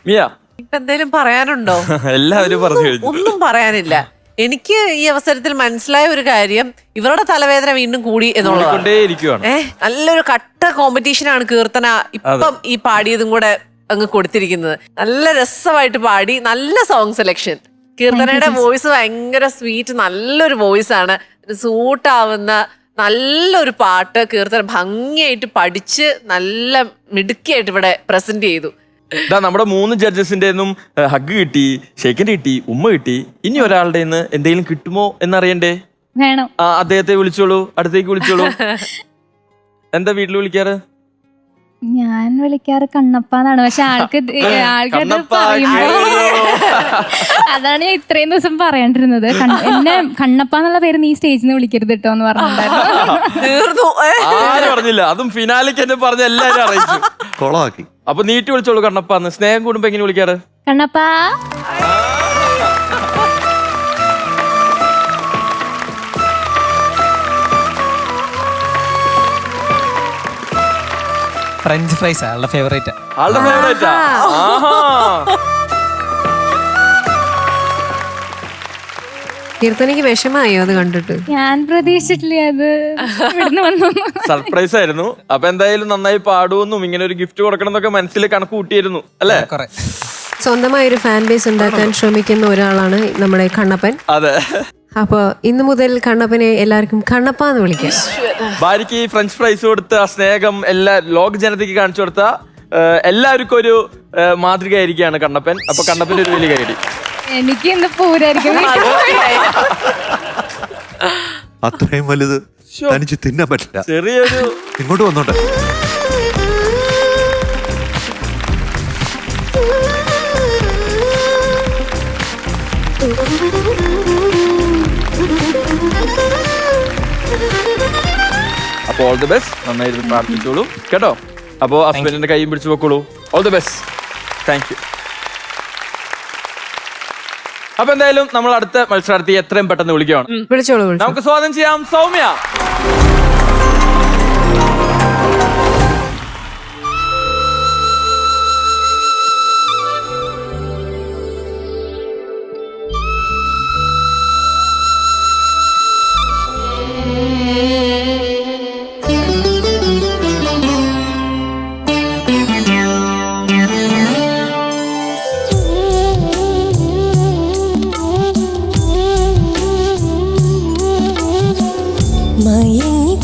Miya, ഇപ്പൊ എന്തേലും പറയാനുണ്ടോ? എല്ലാവരും പറഞ്ഞു കഴിഞ്ഞു. ഒന്നും പറയാനില്ല. എനിക്ക് ഈ അവസരത്തിൽ മനസ്സിലായ ഒരു കാര്യം, ഇവരുടെ തലവേദന വീണ്ടും കൂടി എന്നുള്ളതാണ്. ഇരിക്കുവാണ്. നല്ലൊരു കട്ട കോമ്പറ്റീഷൻ ആണ് കീർത്തന ഇപ്പം ഈ പാടിയതും കൂടെ അങ്ങ് കൊടുത്തിരിക്കുന്നത്. നല്ല രസമായിട്ട് പാടി, നല്ല സോങ് സെലക്ഷൻ. കീർത്തനയുടെ വോയിസ് ഭയങ്കര സ്വീറ്റ്, നല്ലൊരു വോയിസ് ആണ്. സൂട്ടാവുന്ന നല്ലൊരു പാട്ട് കീർത്തന ഭംഗിയായിട്ട് പഠിച്ച് നല്ല മിടുക്കിയായിട്ട് ഇവിടെ പ്രസന്റ് ചെയ്തു. ഇതാ നമ്മുടെ 3 ജഡ്ജസിന്റെ ഹഗ് കിട്ടി, ഷെയ്ക്കൻഡ് കിട്ടി, ഉമ്മ കിട്ടി. ഇനി ഒരാളുടെ എന്തെങ്കിലും കിട്ടുമോ എന്നറിയണ്ടേ? വേണം. അദ്ദേഹത്തെ വിളിച്ചോളൂ, അടുത്തേക്ക് വിളിച്ചോളൂ. എന്താ വീട്ടിൽ വിളിക്കാറ്? ഞാൻ വിളിക്കാറ് കണ്ണപ്പാന്നാണ്. പക്ഷെ ആൾക്കത് പറയുമ്പോ അതാണ് ഞാൻ ഇത്രയും ദിവസം പറയാണ്ടിരുന്നത്. എന്നെ കണ്ണപ്പ എന്നുള്ള പേര് നീ സ്റ്റേജിൽ നിന്ന് വിളിക്കരുത് കേട്ടോ എന്ന് പറഞ്ഞിട്ടുണ്ടായിരുന്നു. ആരും പറഞ്ഞില്ല. അതും ഫിനാലിക്ക് എന്നെ പറഞ്ഞ എല്ലാരും അറിയിച്ചു, കൊളമാക്കി. അപ്പൊ നീട്ടി വിളിച്ചോളൂ കണ്ണപ്പാന്ന്. സ്നേഹം കൂടുമ്പോ എങ്ങനെ വിളിക്കാറ്? കണ്ണപ്പാ. ഫ്രഞ്ച് ഫ്രൈസ് ആളുടെ ഫേവറേറ്റ്. ആളുടെ ഫേവറേറ്റാ? കീർത്തനയ്ക്ക് വിഷമായോ അത് കണ്ടിട്ട്? ഞാൻ പ്രതീക്ഷിച്ചിട്ടില്ല അത് ഇവിടുന്ന് വന്നു. സർപ്രൈസ് ആയിരുന്നു. അപ്പൊ എന്തായാലും നന്നായി പാടുമെന്നും ഇങ്ങനെ ഒരു ഗിഫ്റ്റ് കൊടുക്കണം എന്നൊക്കെ മനസ്സിൽ കണക്ക് കൂട്ടിയിരുന്നു അല്ലേ? സ്വന്തമായൊരു ഫാൻ ബേസ് ഉണ്ടാക്കാൻ ശ്രമിക്കുന്ന ഒരാളാണ് നമ്മുടെ കണ്ണപ്പൻ. അതെ. അപ്പൊ ഇന്നു മുതൽ കണ്ണപ്പനെ എല്ലാവർക്കും കണ്ണപ്പാന്ന് വിളിക്കാം. ഭാര്യക്ക് ഫ്രഞ്ച് ഫ്രൈസ് കൊടുത്ത ആ സ്നേഹം എല്ലാ ലോക ജനതയ്ക്ക് കാണിച്ചു കൊടുത്ത എല്ലാവർക്കും ഒരു മാതൃകയായിരിക്കുകയാണ് കണ്ണപ്പൻ. അപ്പൊ കണ്ണപ്പന്റെ ഒരു വലിയ കൈയടി. എനിക്ക് ഇന്ന് പൂരായിരിക്കും. അത്രയും വലുത് തനിച്ച് തിന്നാൻ പറ്റില്ല. ചെറിയൊരു ഇങ്ങോട്ട് വന്നോട്ടെ. അപ്പോൾ ഓൾ ദി ബെസ്റ്റ്, നന്നായിട്ട് പ്രാർത്ഥിച്ചോളൂ കേട്ടോ. അപ്പോൾ ഹസ്ബൻഡിന്റെ കൈയും പിടിച്ചു വെക്കോളൂ. All the best. Thank you. അപ്പൊ എന്തായാലും നമ്മൾ അടുത്ത മത്സരാർത്ഥി എത്രയും പെട്ടെന്ന് വിളിക്കുകയാണ്. വിളിച്ചോളൂ. നമുക്ക് സ്വാഗതം ചെയ്യാം സൗമ്യ. മയങ്ങി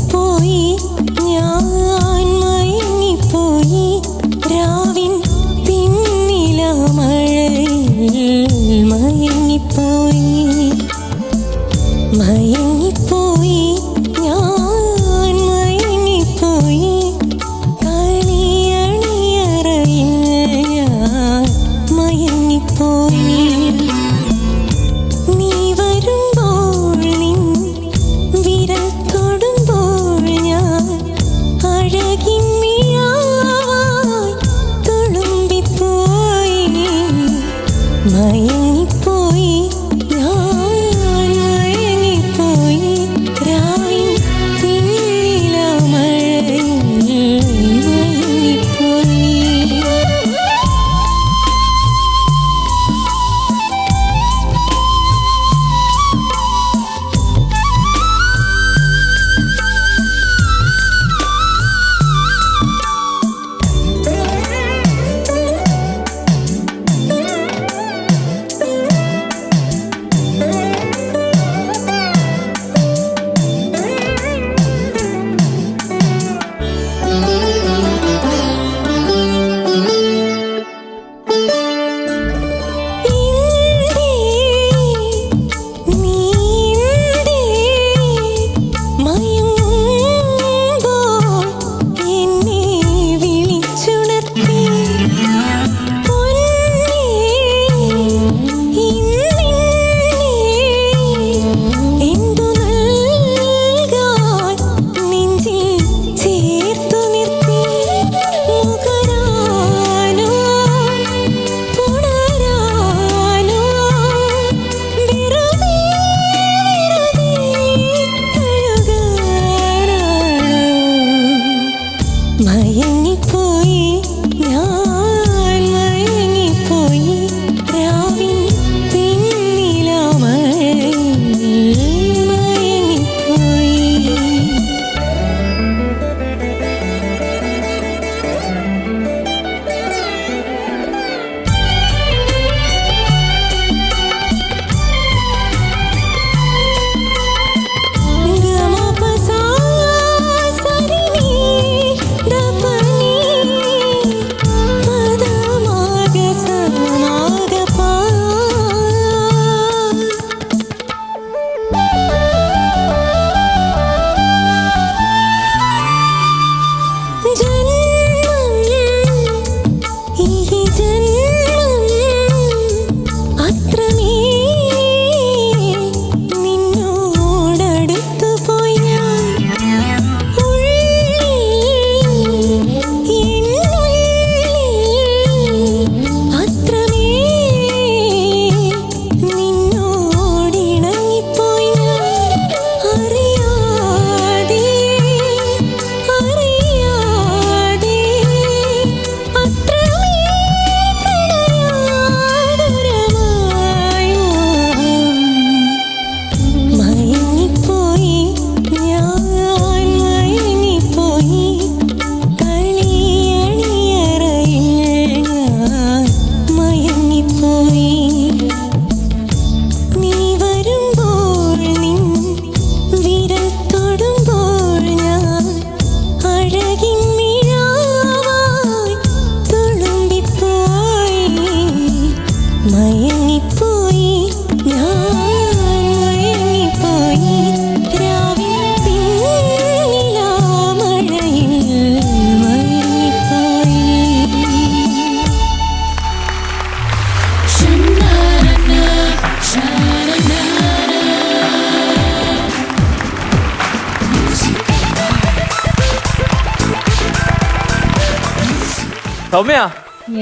സൗമ്യ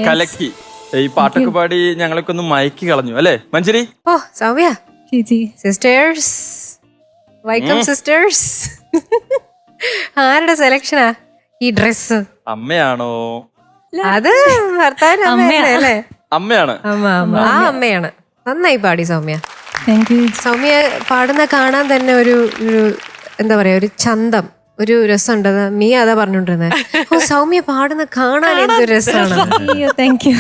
കലക്കി ഈ പാട്ടൊക്കെ പാടി ഞങ്ങളൊക്കെ ഒന്ന് മയക്കി കളഞ്ഞു അല്ലേ മഞ്ജരി? ഓ സൗമ്യ ചേച്ചി സിസ്റ്റേഴ്സ് വൈക്കം സിസ്റ്റേഴ്സ് ആരുടെ സെലക്ഷനാ ഈ ഡ്രസ്? അമ്മയാണോ? അത് ഭർത്താവിന്റെ അമ്മയല്ലേ അല്ലേ? അമ്മയാണ്. ആ അമ്മയാണ്. നന്നായി പാടി സൗമ്യ. Thank you. സൗമ്യ പാടുന്ന കാണാൻ തന്നെ ഒരു എന്താ പറയാ, ഒരു ചന്തം, ഒരു രസമുണ്ട്. മിയ അതാ പറഞ്ഞോണ്ടിരുന്നത്. ഓ സൗമ്യ പാടുന്ന കാണാൻ എന്തൊരു രസമാണ്. Thank you.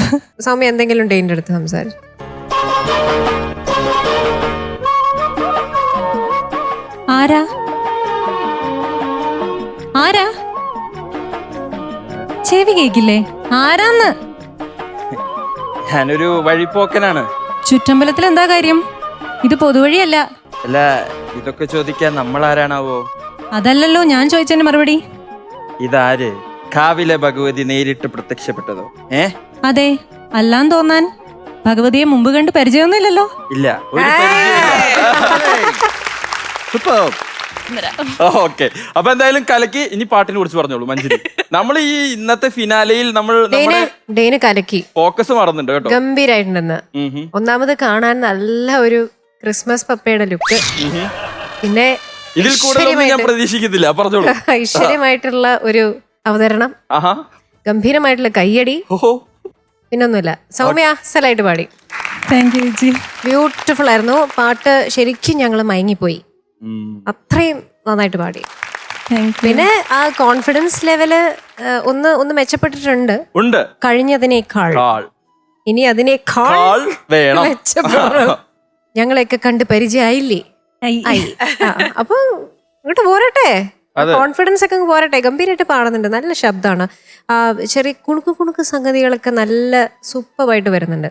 സൗമ്യ എന്തെങ്കിലും ഉണ്ട് എന്റെ അടുത്ത് സംസാരിച്ചു? ആരാ ആരാ ചെവി കേക്കില്ലേ? ആരാന്ന്? ഞാനൊരു വഴിപ്പോക്കനാണ്. ചുറ്റമ്പലത്തിൽ എന്താ കാര്യം? ഇത് പൊതുവഴിയല്ല. അല്ല ഇതൊക്കെ ചോദിക്കാൻ നമ്മൾ ആരാണാവോ? അതല്ലല്ലോ ഞാൻ ചോദിച്ചതിന് മറുപടി. ഇതാര്? കാവിലെ ഭഗവതി നേരിട്ട് പ്രത്യക്ഷപ്പെട്ടതോ? അതെ, അല്ലാന്ന് തോന്നാൻ ഭഗവതിയെ മുമ്പ് കണ്ട് പരിചയമൊന്നുമില്ലല്ലോ. ഇല്ല, ഒരു ഓക്കെ. അപ്പൊ എന്തായാലും കലക്കി. ഇനി പാട്ടിനെ കുറിച്ച് പറഞ്ഞോളൂ മഞ്ജരി. നമ്മൾ ഈ ഇന്നത്തെ ഫിനാലയിൽ നമ്മൾ ഡെയിന് കലക്കി ഫോക്കസ് മാറുന്നുണ്ട് കേട്ടോ. ഗംഭീരായിട്ടുണ്ടെന്ന്. ഒന്നാമത് കാണാൻ നല്ല ഒരു ക്രിസ്മസ് പപ്പയുടെ ലുക്ക്, പിന്നെ ഇതിൽ കൂടുതൽ ഞാൻ പ്രതീക്ഷിക്കുന്നില്ല. പറഞ്ഞോളൂ. ഐശ്വര്യമായിട്ടുള്ള ഒരു അവതരണം, ഗംഭീരമായിട്ടുള്ള കയ്യടി, പിന്നൊന്നുമില്ല. സൗമ്യ അസലായിട്ട് പാടി. താങ്ക് യു ചേച്ചി. ബ്യൂട്ടിഫുൾ ആയിരുന്നു പാട്ട്. ശരിക്കും ഞങ്ങൾ മയങ്ങിപ്പോയി. അത്രയും നന്നായിട്ട് പാടി. പിന്നെ ആ കോൺഫിഡൻസ് ലെവല് ഒന്ന് മെച്ചപ്പെട്ടിട്ടുണ്ട് കഴിഞ്ഞതിനേക്കാൾ. ഇനി അതിനേക്കാൾ മെച്ചപ്പെടും. ഞങ്ങളെയൊക്കെ കണ്ട് പരിചയമായില്ലേ? അപ്പൊ ഇങ്ങോട്ട് പോരട്ടെ, കോൺഫിഡൻസ് ഒക്കെ പോരട്ടെ. ഗംഭീരമായിട്ട് പാടുന്നുണ്ട്, നല്ല ശബ്ദമാണ്. ചെറിയ കുണുക്ക് സംഗതികളൊക്കെ നല്ല സൂപ്പറായിട്ട് വരുന്നുണ്ട്.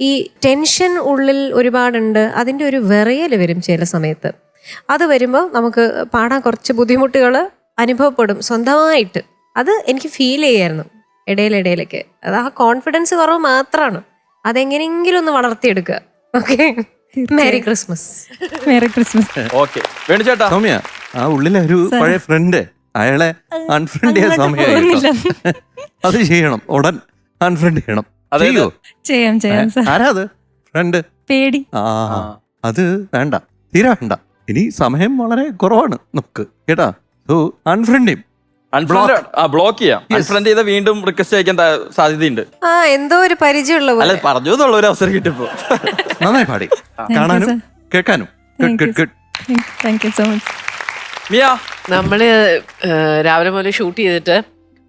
ഈ ടെൻഷൻ ഉള്ളിൽ ഒരുപാടുണ്ട്, അതിൻ്റെ ഒരു വിറയൽ വരും ചില സമയത്ത്. അത് വരുമ്പോൾ നമുക്ക് പാടാൻ കുറച്ച് ബുദ്ധിമുട്ടുകൾ അനുഭവപ്പെടും സ്വന്തമായിട്ട്. അത് എനിക്ക് ഫീൽ ചെയ്യായിരുന്നു ഇടയിലൊക്കെ. അത് ആ കോൺഫിഡൻസ് കുറവ് മാത്രമാണ്. അതെങ്ങനെയെങ്കിലും ഒന്ന് വളർത്തിയെടുക്കുക. Okay, merry Christmas. Merry Christmas. Okay Venu ചേട്ടാ. സൗമ്യ, ആ ഉള്ളിലെ ഒരു പഴയ ഫ്രണ്ട്, അയാളെ അൺഫ്രണ്ട് ചെയ്യാൻ സമയം അത് ചെയ്യണം. ഉടൻ അൺഫ്രണ്ട് ചെയ്യണം. ചെയ്യാം. ആരാ അത് ഫ്രണ്ട്? പേടി. അത് വേണ്ട, തീരെ വേണ്ട. ഇനി സമയം വളരെ കുറവാണ് നമുക്ക് കേട്ടാ. സോ അൺഫ്രണ്ട് ചെയ്യും, ബ്ലോക്ക് ചെയ്യാം. അൺഫ്രണ്ട് ചെയ്ത വീണ്ടും റിക്വസ്റ്റ് അയക്കാൻ സാധ്യതയുണ്ട്. എന്തോ ഒരു പരിചയമുള്ള അല്ല, പറഞ്ഞു എന്നുള്ള ഒരു അവസരം കിട്ടിയപ്പോ. നന്നായി പാടി, കാണാനും കേൾക്കാനും. Thank you so much. Mia, നമ്മള് രാവിലെ മുതൽ ഷൂട്ട് ചെയ്തിട്ട്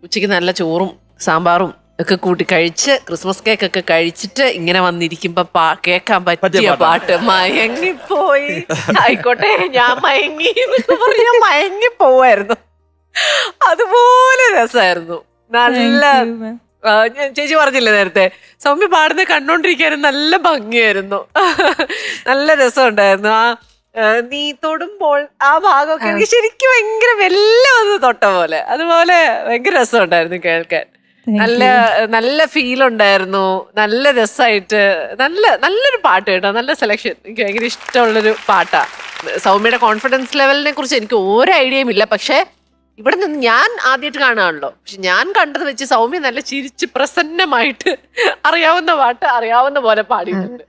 ഉച്ചയ്ക്ക് നല്ല ചോറും സാമ്പാറും ഒക്കെ കൂട്ടി കഴിച്ച് ക്രിസ്മസ് കേക്ക് ഒക്കെ കഴിച്ചിട്ട് ഇങ്ങനെ വന്നിരിക്കുമ്പോ കേൾക്കാൻ പറ്റിയ പാട്ട് മയങ്ങിപ്പോയി. ആയിക്കോട്ടെ, ഞാൻ മയങ്ങി മയങ്ങിപ്പോവായിരുന്നു. അതുപോലെ രസമായിരുന്നു. നല്ല ചേച്ചി പറഞ്ഞില്ലേ നേരത്തെ, സൗമ്യ പാടുന്ന കണ്ടോണ്ടിരിക്കാനും നല്ല ഭംഗിയായിരുന്നു. നല്ല രസമുണ്ടായിരുന്നു. നീ തൊടുമ്പോൾ ആ ഭാഗമൊക്കെ എനിക്ക് ശരിക്കും ഭയങ്കര വെല്ല വന്ന് തൊട്ട പോലെ, അതുപോലെ ഭയങ്കര രസമുണ്ടായിരുന്നു കേൾക്കാൻ. നല്ല ഫീൽ ഉണ്ടായിരുന്നു. നല്ല രസമായിട്ട് നല്ലൊരു പാട്ട് കേട്ടോ. നല്ല സെലക്ഷൻ. എനിക്ക് ഭയങ്കര ഇഷ്ടമുള്ളൊരു പാട്ടാ. സൗമ്യയുടെ കോൺഫിഡൻസ് ലെവലിനെ കുറിച്ച് എനിക്ക് ഒരു ഐഡിയയും ഇല്ല. പക്ഷെ ഇവിടെ നിന്ന് ഞാൻ ആദ്യമായിട്ട് കാണുകയാണല്ലോ. പക്ഷെ ഞാൻ കണ്ടത് വെച്ച് സൗമ്യ നല്ല ചിരിച്ച് പ്രസന്നമായിട്ട് അറിയാവുന്ന പാട്ട് അറിയാവുന്ന പോലെ പാടിയിട്ടുണ്ട്.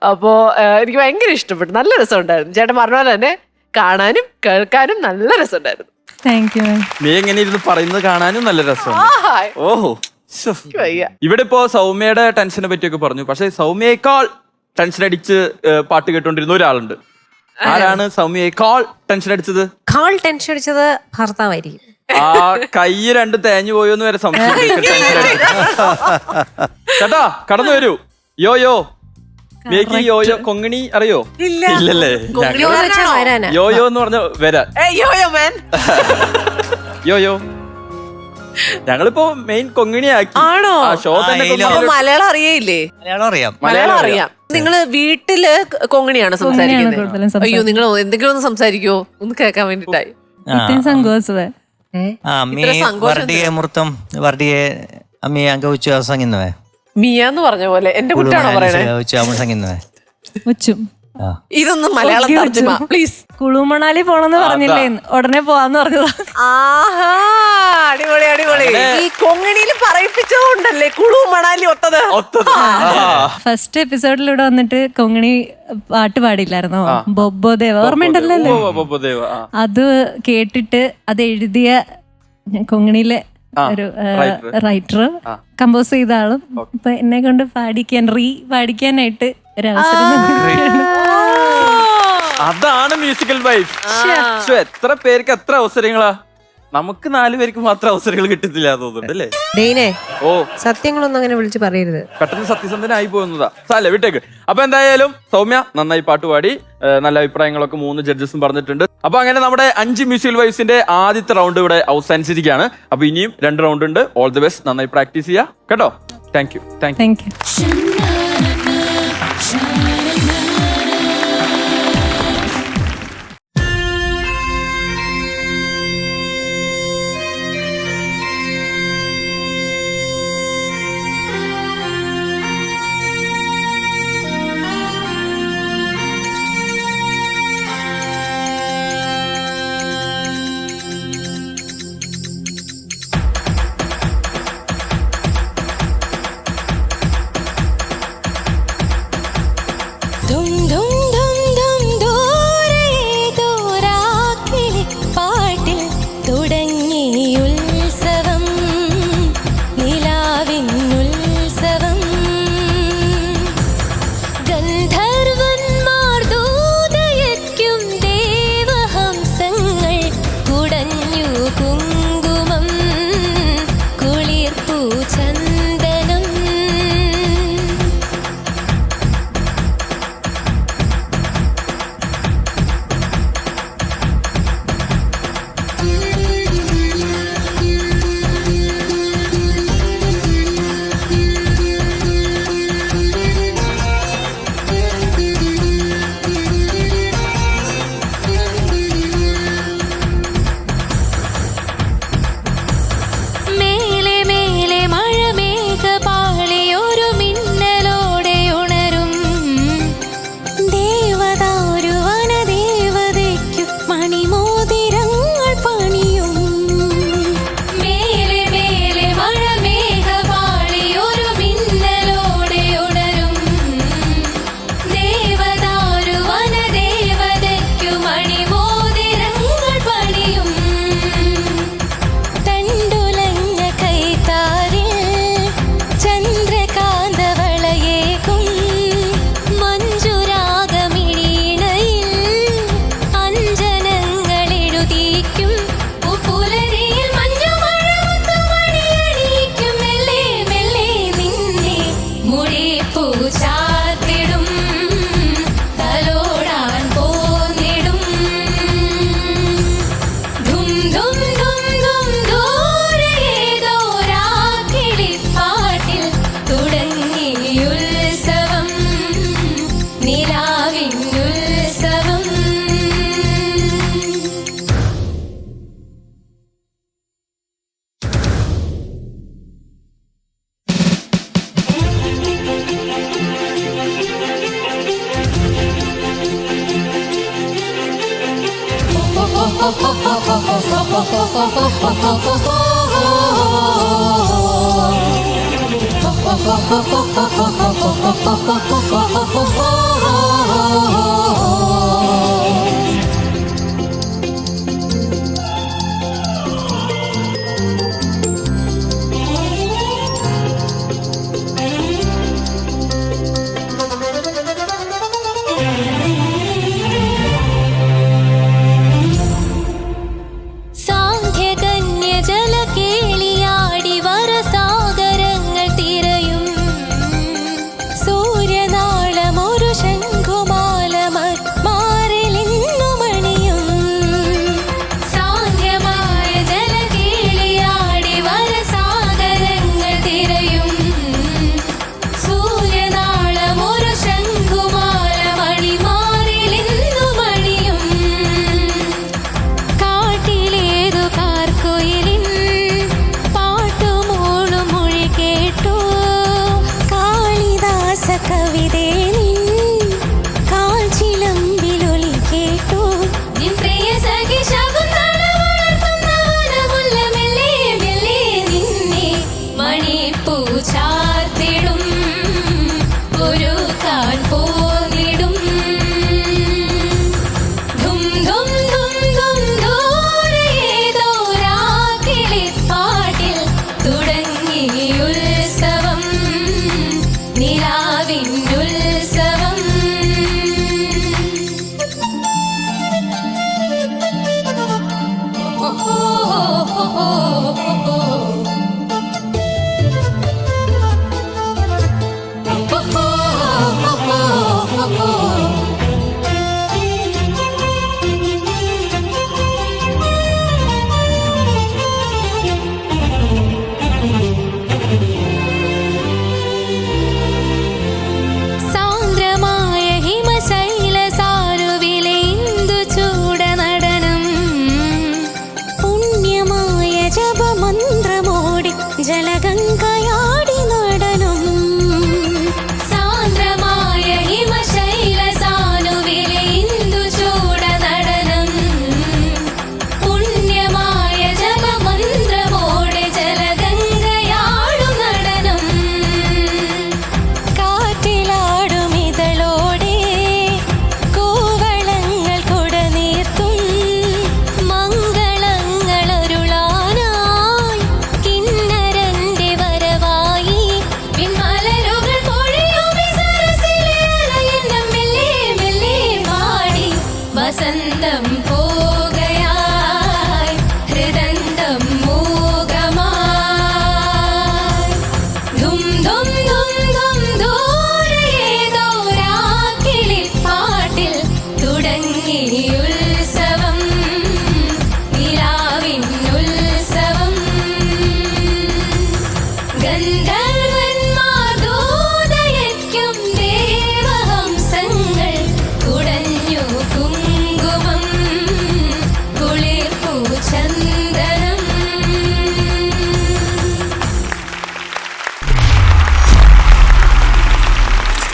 അപ്പോ എനിക്ക് ഭയങ്കര ഇഷ്ടപ്പെട്ടു. നല്ല രസമുണ്ടായിരുന്നു. ചേട്ടൻ പറഞ്ഞ പോലെ തന്നെ കാണാനും കേൾക്കാനും നല്ല രസമുണ്ടായിരുന്നു. Thank you. നീ എങ്ങനെ ഇരുന്ന് പറയുന്നത് കാണാനും നല്ല രസമുണ്ട്. ഓഹോ, ഇവിടെ ഇപ്പോ സൗമ്യയുടെ ടെൻഷനെ പറ്റിയൊക്കെ പറഞ്ഞു. പക്ഷെ സൗമ്യയേക്കാൾ ടെൻഷൻ അടിച്ച് പാട്ട് കേട്ടോണ്ടിരുന്ന ഒരാളുണ്ട്. ആരാണ് സൗമ്യയേക്കാൾ ടെൻഷൻ അടിച്ചത്? ടെൻഷൻ അടിച്ചത് ഭർത്താവായിരിക്കും. ആ കൈ രണ്ട് തേഞ്ഞു പോയോന്ന് വരെ സംശയം. ചേട്ടാ കടന്നു വരൂ. യോയോ മേക്ക് യോയോ കൊങ്ങിണി അറിയോ? ഇല്ലല്ലേ? യോയോ എന്ന് പറഞ്ഞ വരാൻ. യോയോ ഞങ്ങളിപ്പോ മെയിൻ കൊങ്ങിണിയാക്കി. ആണോ? ഷോ തന്നെ മലയാളം അറിയില്ലേ? മലയാളം അറിയാം. നിങ്ങള് വീട്ടില് കൊങ്ങിണിയാണ് സംസാരിക്കുന്നത്? അയ്യോ, നിങ്ങൾ എന്തെങ്കിലും ഒന്ന് സംസാരിക്കോ, ഒന്ന് കേൾക്കാൻ വേണ്ടിട്ടായി. മിയാന്ന് പറഞ്ഞ പോലെ എന്റെ കുട്ടിയാണോ പറയണേ? ഇതൊന്നും മലയാളം തർജ്ജമ പ്ലീസ്. കുളു മണാലി പോണെന്ന് പറഞ്ഞില്ലേ, ഉടനെ പോവാന്ന് പറഞ്ഞതാ. ആഹാ, അടിപൊളി അടിപൊളി. ഈ കൊങ്ങിണിയിൽ പറയിപ്പിച്ചതുകൊണ്ടല്ലേ കുളു മണാലി ഒത്തത്. ഫസ്റ്റ് എപ്പിസോഡിൽ ഇവിടെ വന്നിട്ട് കൊങ്ങിണി പാട്ട് പാടില്ലായിരുന്നോ? ബൊബ്ബോദേവ ഓർമ്മയുണ്ടല്ലോ? അത് കേട്ടിട്ട് അത് എഴുതിയ കൊങ്ങിണിയിലെ ഒരു റൈറ്റർ, കമ്പോസ് ചെയ്ത ആളും ഇപ്പൊ എന്നെ കൊണ്ട് പാടിക്കാനായിട്ട് ഒരു അവസരം നൽകിയാണ്. അതാണ് മ്യൂസിക്കൽ വൈഫ്. എത്ര പേർക്ക് എത്ര അവസരങ്ങളാ, നമുക്ക് 4 പേർക്ക് മാത്രം അവസരങ്ങൾ കിട്ടത്തില്ല തോന്നുന്നുണ്ട് അല്ലേ? ഡെയ്നെ, ഓ സത്യങ്ങളൊന്നും അങ്ങനെ വിളിച്ച് പറയരുത്. പെട്ടെന്ന് സത്യസന്ധനായി പോകുന്നതാ. സാല വിട്ടേക്ക്. അപ്പൊ എന്തായാലും സൗമ്യ നന്നായി പാട്ടുപാടി, നല്ല അഭിപ്രായങ്ങളൊക്കെ 3 ജഡ്ജസും പറഞ്ഞിട്ടുണ്ട്. അപ്പൊ അങ്ങനെ നമ്മുടെ 5 മ്യൂസിക്കൽ വൈഫ്സിന്റെ ആദ്യത്തെ റൗണ്ട് ഇവിടെ അവസാനിച്ചിരിക്കുകയാണ്. അപ്പൊ ഇനിയും 2 റൗണ്ട് ഉണ്ട്. ഓൾ ദി ബെസ്റ്റ്, നന്നായി പ്രാക്ടീസ് ചെയ്യാം കേട്ടോ. Thank you. സൂര്യനാളമൊരു ശംഖുമാല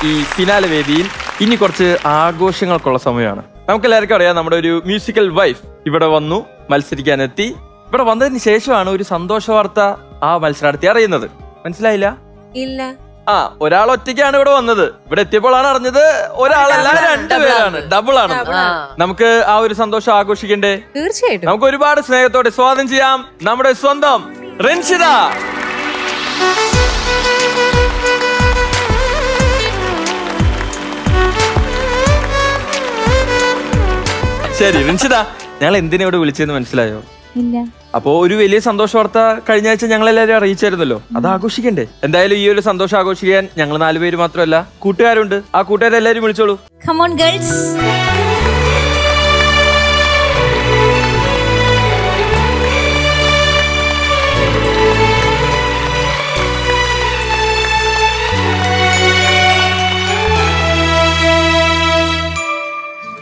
ഈ ഫിനാലെ വേദിയിൽ ഇനി കുറച്ച് ആഘോഷങ്ങൾക്കുള്ള സമയമാണ്. നമുക്കെല്ലാവർക്കും അറിയാം, നമ്മുടെ ഒരു മ്യൂസിക്കൽ വൈഫ് ഇവിടെ വന്നു മത്സരിക്കാനെത്തി. ഇവിടെ വന്നതിന് ശേഷമാണ് ഒരു സന്തോഷ വാർത്ത ആ മത്സരാർത്ഥി അറിയുന്നത്. മനസ്സിലായില്ല? ഇല്ല. ഒരാൾ ഒറ്റയ്ക്കാണ് ഇവിടെ വന്നത്. ഇവിടെ എത്തിയപ്പോഴാണ് അറിഞ്ഞത് ഒരാളല്ല, രണ്ടുപേരാണ്, ഡബിൾ ആണ്. നമുക്ക് ആ ഒരു സന്തോഷം ആഘോഷിക്കണ്ടേ? തീർച്ചയായിട്ടും. നമുക്ക് ഒരുപാട് സ്നേഹത്തോടെ സ്വാഗതം ചെയ്യാം നമ്മുടെ സ്വന്തം റിൻഷിത. ശരി റിൻഷിത, ഞങ്ങൾ എന്തിനാ ഇവിടെ വിളിച്ചതെന്ന് മനസ്സിലായോ? ഇല്ല. അപ്പോ ഒരു വലിയ സന്തോഷ വാർത്ത കഴിഞ്ഞ ആഴ്ച ഞങ്ങൾ എല്ലാവരും അറിയിച്ചായിരുന്നല്ലോ, അത് ആഘോഷിക്കണ്ടേ? എന്തായാലും ഈ ഒരു സന്തോഷം ആഘോഷിക്കാൻ ഞങ്ങൾ 4 പേര് മാത്രമല്ല, കൂട്ടുകാരുണ്ട്. ആ കൂട്ടുകാരെല്ലാരും വിളിച്ചോളൂ. Come on, girls.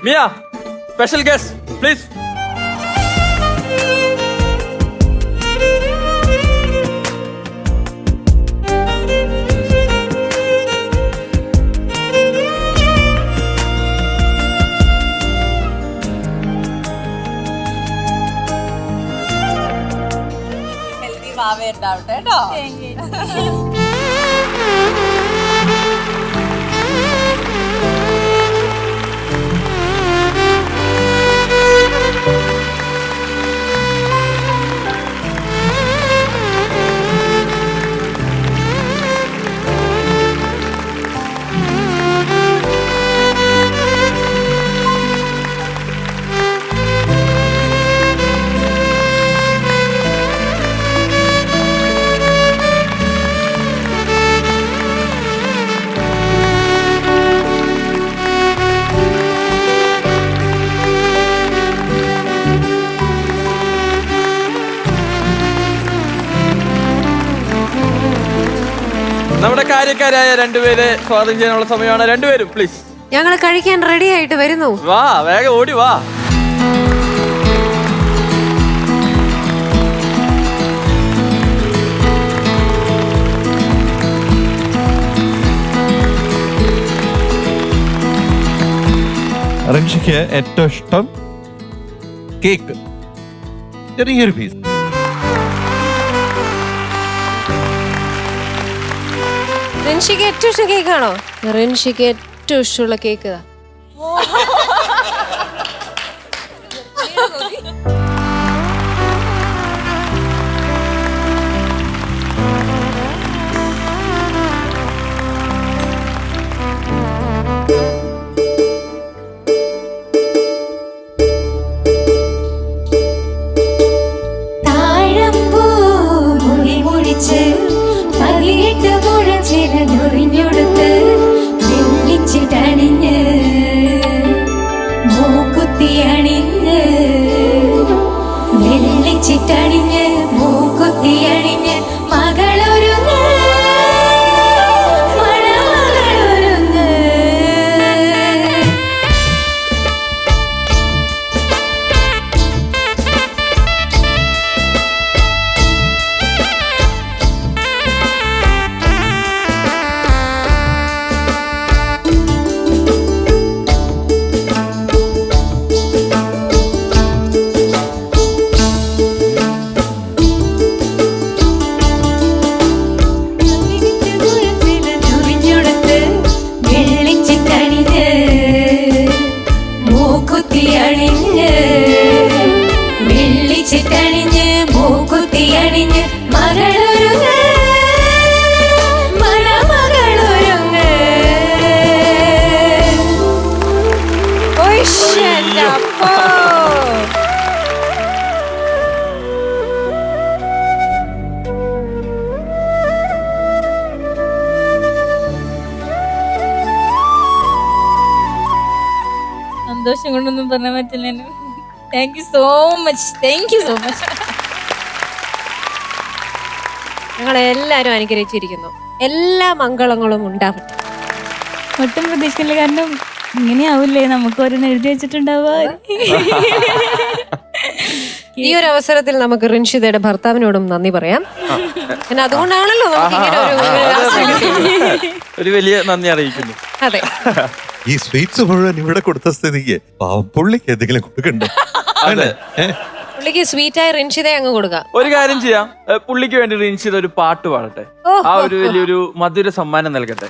Mia, special guest please. നമ്മുടെ കാര്യക്കാരായ 2 പേരെ സ്വാഗതം ചെയ്യാനുള്ള സമയമാണ്. 2 പേരും പ്ലീസ്. ഞങ്ങൾ കഴിക്കാൻ റെഡി ആയിട്ട് വരുന്നു. വാ, വേഗം ഓടി വാ. റിൻഷിക്ക് ഏറ്റവും ഇഷ്ടം കേക്ക്, ചെറിയൊരു പീസ്. റിൻഷിക്ക് ഏറ്റവും ഇഷ്ടം കേക്കാണോ? റിൻഷിക്ക് ഏറ്റവും ഇഷ്ടമുള്ള കേക്ക് ൊടുത്ത് വെള്ളിച്ചിട്ടണിഞ്ഞ് മൂക്കുത്തി അണിഞ്ഞ് വെള്ളിച്ചിട്ടണിഞ്ഞ് മൂക്കുത്തി അണിഞ്ഞ് മകളൊരുങ്ങ് മണമകളൊരുങ്ങ്. വെള്ളിച്ചിട്ടണിഞ്ഞ് മൂക്കുത്തി അണിഞ്ഞ് മകളൊരുങ്ങ് മണമകളൊരുങ്ങ്. സന്തോഷം കൊണ്ടൊന്നും പറയാൻ പറ്റില്ല. Thank you so much. Thank you so much. ഞങ്ങളെല്ലാരും അനുഗ്രഹിച്ചിരിക്കുന്നു. എല്ലാ മംഗളങ്ങളും ഉണ്ടാവട്ടെ. ഒട്ടും പ്രതീക്ഷിക്കില്ല, കാരണം ഇങ്ങനെയാവൂലേ നമുക്ക് ഓരോന്ന് എഴുതി വെച്ചിട്ടുണ്ടാവുക. ഈ ഒരു അവസരത്തിൽ നമുക്ക് റിൻഷിതയുടെ ഭർത്താവിനോടും നന്ദി പറയാം. പിന്നെ അതുകൊണ്ടാണല്ലോ നമുക്ക് ഇങ്ങനെ ഒരു അവസരം കിട്ടിയത്. ഒരു വലിയ നന്ദി അറിയിക്കുന്നു. അതെ, ഈ സ്വീറ്റ്സ് മുഴുവൻ ഇവിടെ കൊടുത്ത സ്ഥിതിക്ക് പാവം പുള്ളിക്ക് എന്തെങ്കിലും കൊടുക്കണ്ടേ? അതെ. പുള്ളിക്ക് സ്വീറ്റായ റിൻഷിതയെ അങ്ങ് കൊടുക്കാം. ഒരു കാര്യം ചെയ്യാം, പുള്ളിക്ക് വേണ്ടി റിൻഷിത് ഒരു പാട്ട് പാടട്ടെ. ആ ഒരു വലിയൊരു മധുര സമ്മാനം നൽകട്ടെ.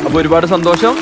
അപ്പൊ ഒരുപാട് സന്തോഷം.